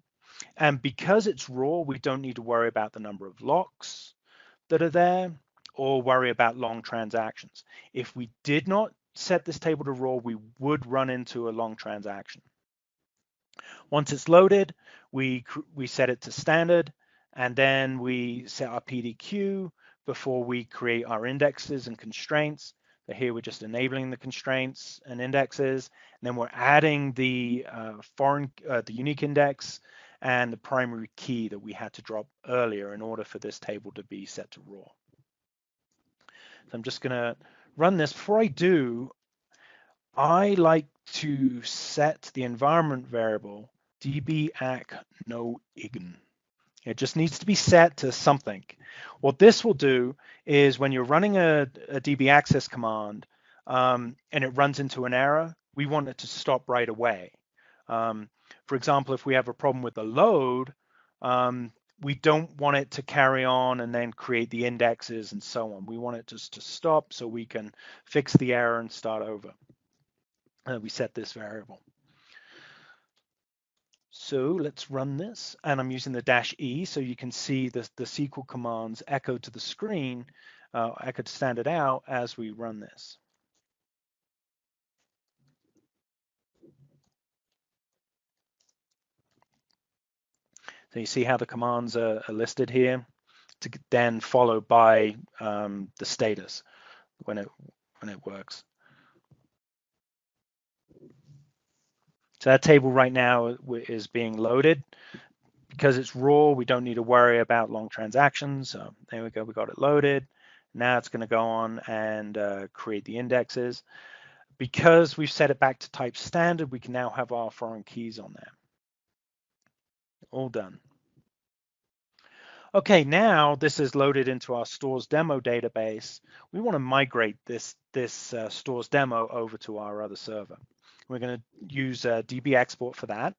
And because it's raw, we don't need to worry about the number of locks that are there or worry about long transactions. If we did not set this table to raw, we would run into a long transaction. Once it's loaded, we set it to standard, and then we set our PDQ before we create our indexes and constraints. So here we're just enabling the constraints and indexes, and then we're adding the the unique index and the primary key that we had to drop earlier in order for this table to be set to raw. So I'm just going to run this. Before I do, I like to set the environment variable dbac_no_ign. It just needs to be set to something. What this will do is when you're running a db access command and it runs into an error, we want it to stop right away. For example, if we have a problem with the load, we don't want it to carry on and then create the indexes and so on. We want it just to stop so we can fix the error and start over. We set this variable. So let's run this, and I'm using the -E so you can see the SQL commands echo to the screen, echo to standard out as we run this. So you see how the commands are listed here, to then followed by the status when it works. So that table right now is being loaded. Because it's raw, we don't need to worry about long transactions. So there we go, we got it loaded. Now it's going to go on and create the indexes. Because we've set it back to type standard, we can now have our foreign keys on there. All done. Okay, now this is loaded into our stores demo database. We want to migrate this stores demo over to our other server. We're going to use dbexport for that.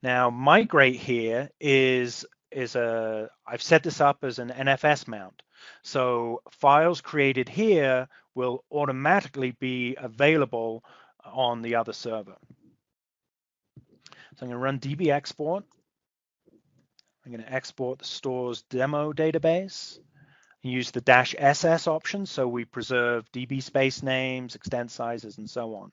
Now, migrate here is I've set this up as an NFS mount. So files created here will automatically be available on the other server. So I'm going to run dbexport. I'm going to export the stores demo database. Use the -SS option so we preserve DB space names, extent sizes, and so on.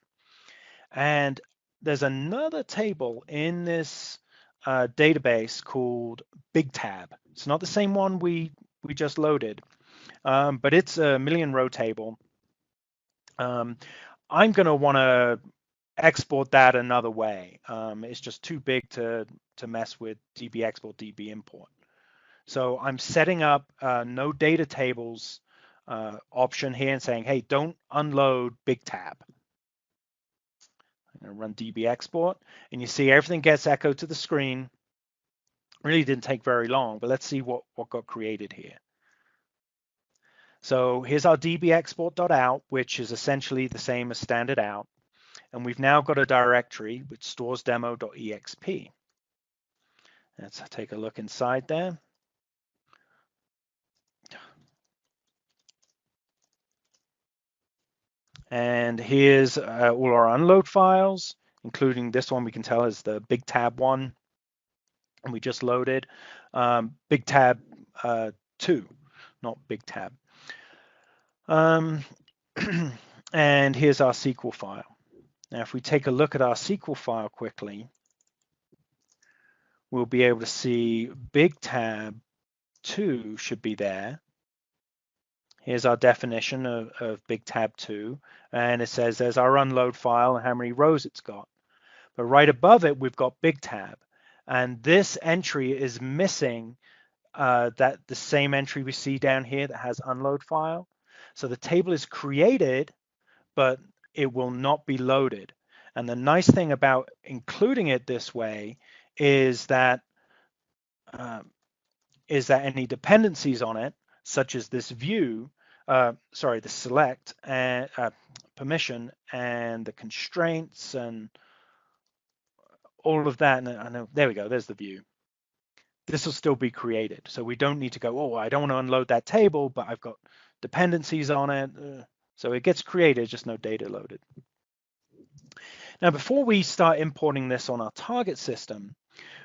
And there's another table in this database called Big Tab. It's not the same one we just loaded, but it's a million row table. I'm going to want to export that another way. It's just too big to mess with dbexport, dbimport. So I'm setting up no data tables option here and saying, hey, don't unload Big Tab. I'm going to run dbexport, and you see everything gets echoed to the screen Really didn't take very long, but let's see what got created here. So here's our dbexport.out, which is essentially the same as standard out. And we've now got a directory which stores demo.exp. Let's take a look inside there. And here's all our unload files, including this one we can tell is the big tab one. And we just loaded big tab 2, not big tab. And here's our SQL file. Now, if we take a look at our SQL file quickly, we'll be able to see big tab 2 should be there. Here's our definition of big tab 2, and it says there's our unload file and how many rows it's got. But right above it, we've got big tab, and this entry is missing the same entry we see down here that has unload file. So the table is created, but it will not be loaded. And the nice thing about including it this way is that any dependencies on it, such as this view, the select and permission and the constraints and all of that. And I know, there we go, there's the view. This will still be created. So we don't need to go, oh, I don't want to unload that table, but I've got dependencies on it. So it gets created, just no data loaded. Now, before we start importing this on our target system,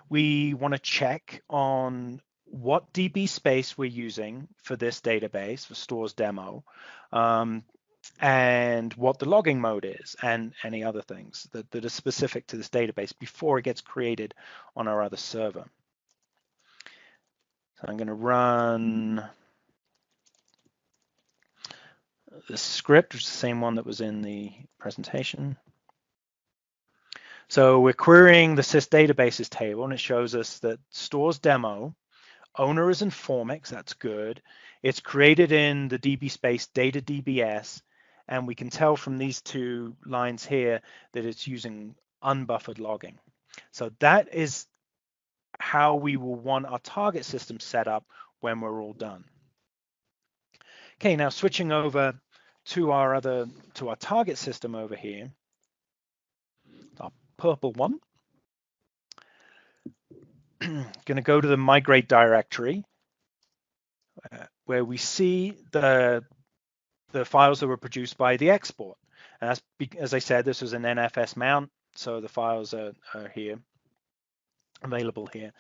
we want to check on what DB space we're using for this database, for stores demo, and what the logging mode is, and any other things that are specific to this database before it gets created on our other server. So I'm going to run the script, which is the same one that was in the presentation. So we're querying the sys databases table, and it shows us that stores demo, owner is Informix, that's good. It's created in the DB space data DBS, and we can tell from these 2 lines here that it's using unbuffered logging. So that is how we will want our target system set up when we're all done. Okay, now switching over to our target system over here, our purple one. Going to go to the migrate directory where we see the files that were produced by the export. And as I said, this was an NFS mount, so the files are here, available here.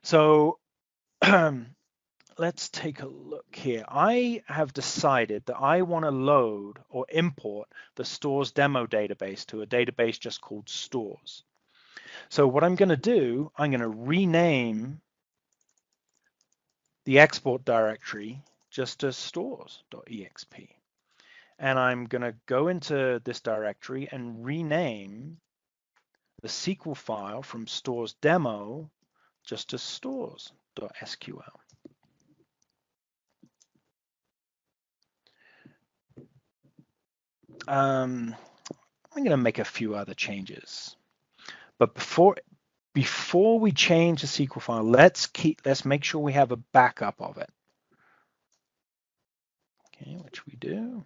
So let's take a look here. I have decided that I want to load or import the stores demo database to a database just called stores. So what I'm going to do, I'm going to rename the export directory just to stores.exp. And I'm going to go into this directory and rename the SQL file from stores demo just to stores.sql. I'm going to make a few other changes, but before we change the SQL file, let's make sure we have a backup of it. Okay, which we do.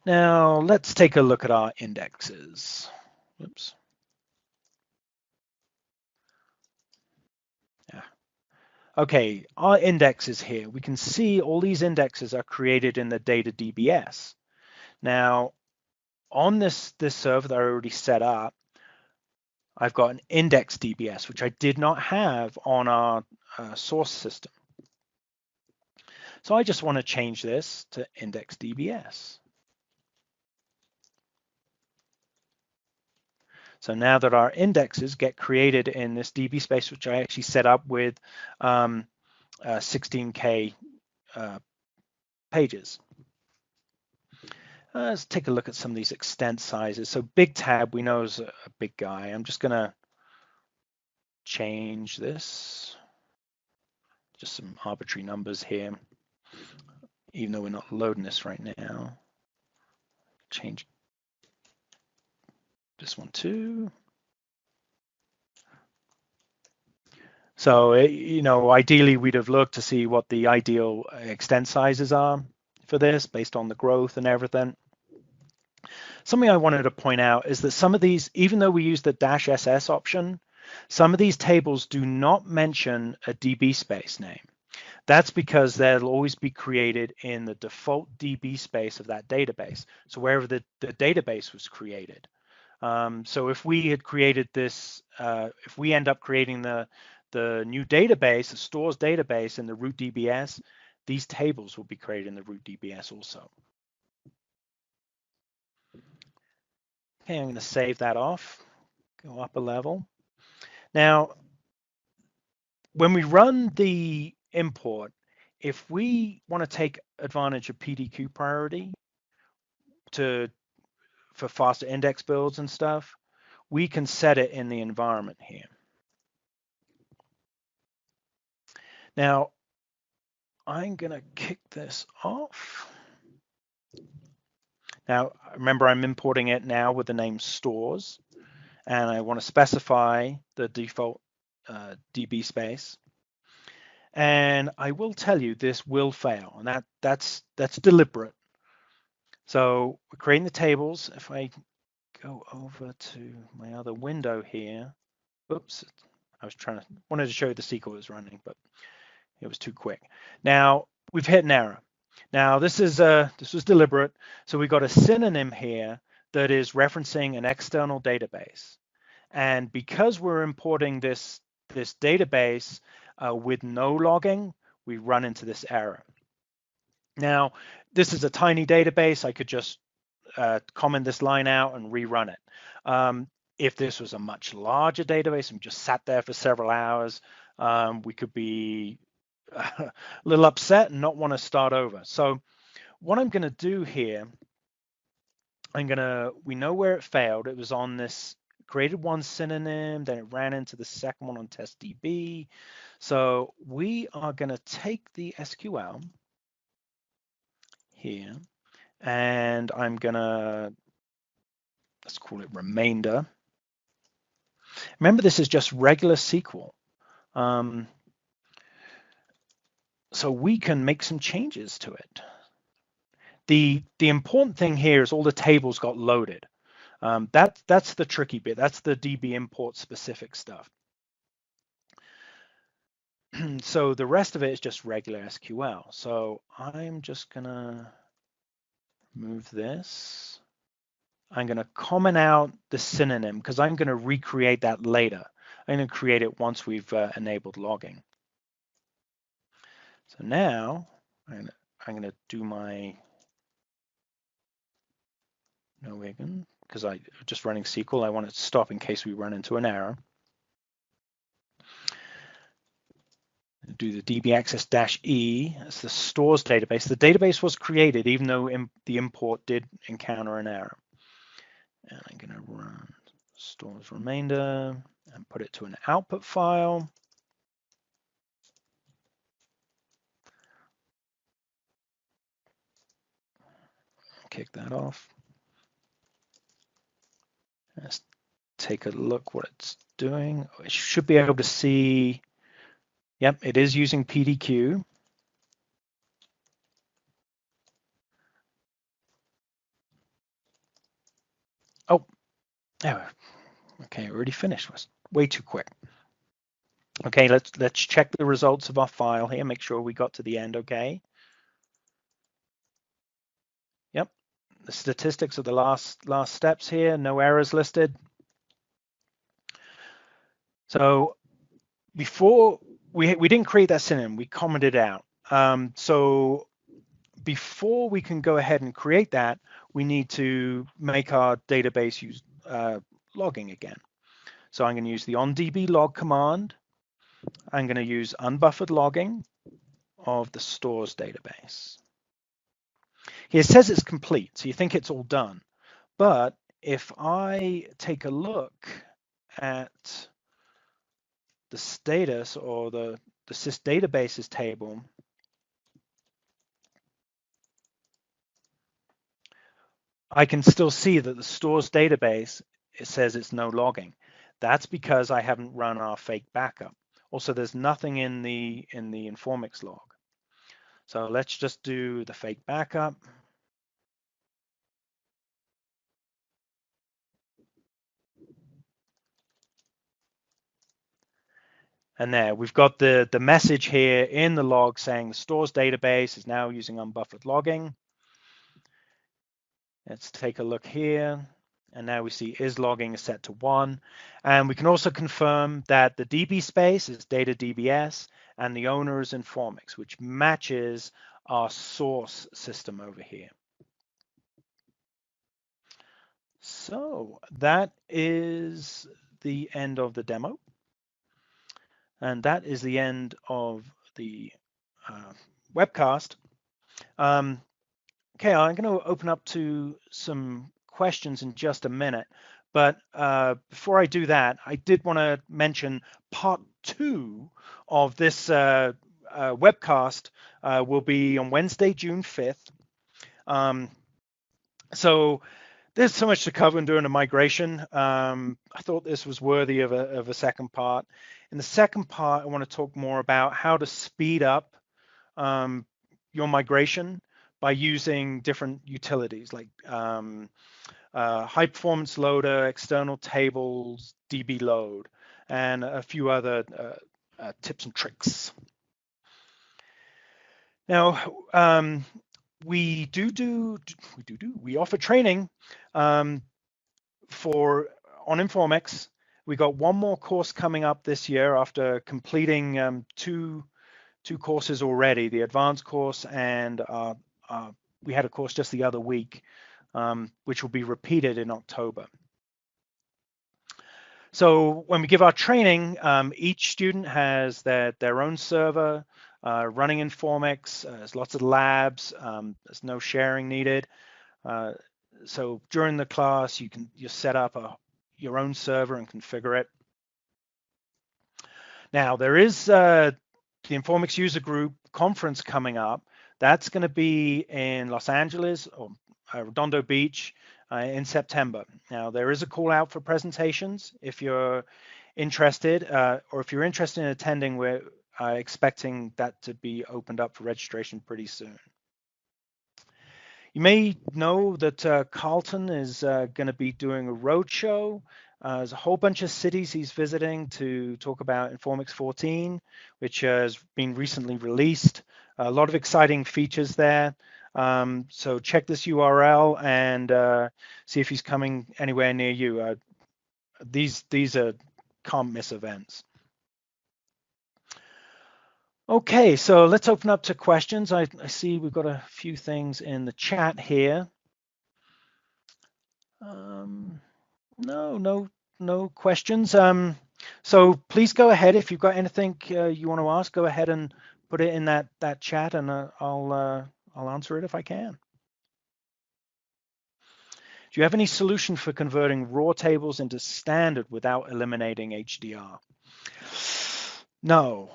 Now let's take a look at our indexes. Oops. Yeah. Okay, our indexes here. We can see all these indexes are created in the data DBS. Now, on this server that I already set up, I've got an index DBS, which I did not have on our source system. So I just want to change this to index DBS. So now that our indexes get created in this DB space, which I actually set up with 16K pages. Let's take a look at some of these extent sizes. So big tab we know is a big guy. I'm just going to change this. Just some arbitrary numbers here, even though we're not loading this right now. Change this one too. So, ideally we'd have looked to see what the ideal extent sizes are for this based on the growth and everything. Something I wanted to point out is that some of these, even though we use the -ss option, some of these tables do not mention a DB space name. That's because they'll always be created in the default DB space of that database. So wherever the database was created. So if we had created this, if we end up creating the new database, the stores database in the root DBS, these tables will be created in the root DBS also. Okay, I'm going to save that off, go up a level. Now, when we run the import, if we want to take advantage of PDQ priority for faster index builds and stuff, we can set it in the environment here. Now, I'm going to kick this off. Now, remember, I'm importing it now with the name stores, and I want to specify the default DB space. And I will tell you this will fail, and that's deliberate. So we're creating the tables. If I go over to my other window here, oops, I wanted to show you the SQL is running, but it was too quick. Now we've hit an error. Now this was deliberate. So we got a synonym here that is referencing an external database, and because we're importing this database with no logging, we run into this error. Now this is a tiny database. I could just comment this line out and rerun it. If this was a much larger database and just sat there for several hours, we could be a little upset and not want to start over. So what I'm going to do here, we know where it failed. It was on this created one synonym, then it ran into the second one on testDB. So we are going to take the SQL here, and I'm going to, let's call it remainder. Remember, this is just regular SQL. So we can make some changes to it. The important thing here is all the tables got loaded. That's the tricky bit. That's the dbimport specific stuff. So the rest of it is just regular SQL. So I'm just gonna move this. I'm gonna comment out the synonym because I'm gonna recreate that later. I'm gonna create it once we've enabled logging. So now I'm gonna do my no again because I just running SQL. I want it to stop in case we run into an error. Do the dbaccess-e as the stores database. The database was created even though the import did encounter an error. And I'm going to run stores remainder and put it to an output file. Kick that off. Let's take a look what it's doing. It should be able to see, yep, it is using PDQ. Oh, okay, already finished. Was way too quick. Okay, let's check the results of our file here. Make sure we got to the end. Okay. Yep, the statistics of the last steps here. No errors listed. So before we didn't create that synonym, we commented out. So before we can go ahead and create that, we need to make our database use logging again. So I'm going to use the ondblog command. I'm going to use unbuffered logging of the stores database. Here it says it's complete, so you think it's all done. But if I take a look at the status or the sys databases table, I can still see that the stores database, it says it's no logging. That's because I haven't run our fake backup. Also, there's nothing in the Informix log. So let's just do the fake backup. And there, we've got the message here in the log saying the stores database is now using unbuffered logging. Let's take a look here. And now we see is logging is set to 1. And we can also confirm that the DB space is data DBS and the owner is Informix, which matches our source system over here. So that is the end of the demo. And that is the end of the webcast. Okay, I'm going to open up to some questions in just a minute. But before I do that, I did want to mention part 2 of this webcast will be on Wednesday, June 5th. So there's so much to cover in doing a migration. I thought this was worthy of a second part. In the second part, I want to talk more about how to speed up your migration by using different utilities like high performance loader, external tables, DB load, and a few other tips and tricks. Now, we offer training on Informix. We got one more course coming up this year after completing two courses already, the advanced course and we had a course just the other week, which will be repeated in October. So when we give our training, each student has their own server running Informix. There's lots of labs. There's no sharing needed. So during the class, you set up your own server and configure it. Now there is the Informix user group conference coming up. That's going to be in Los Angeles or Redondo Beach in September. Now there is a call out for presentations if you're interested, or if you're interested in attending. We're expecting that to be opened up for registration pretty soon. You may know that Carlton is going to be doing a roadshow. There's a whole bunch of cities he's visiting to talk about Informix 14, which has been recently released. A lot of exciting features there. So check this URL and see if he's coming anywhere near you. These are can't miss events. Okay, so let's open up to questions. I see we've got a few things in the chat here. No questions. So please go ahead if you've got anything you want to ask. Go ahead and put it in that chat, and I'll answer it if I can. Do you have any solution for converting raw tables into standard without eliminating HDR? No.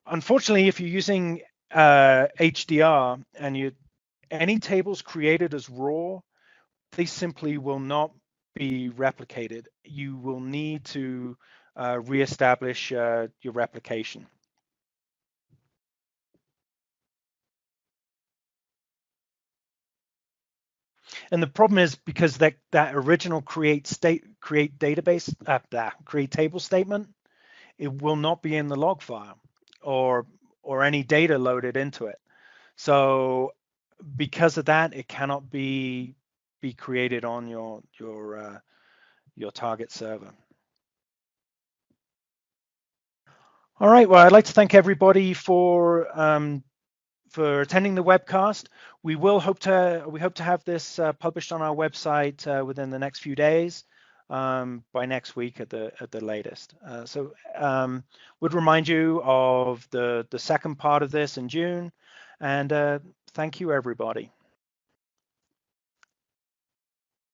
Unfortunately, if you're using HDR and any tables created as raw, they simply will not be replicated. You will need to reestablish your replication. And the problem is because that original create table statement, it will not be in the log file or any data loaded into it. So because of that, it cannot be created on your target server. All right. Well, I'd like to thank everybody for attending the webcast. We hope to have this published on our website within the next few days, by next week at the latest. So would remind you of the second part of this in June, and thank you everybody.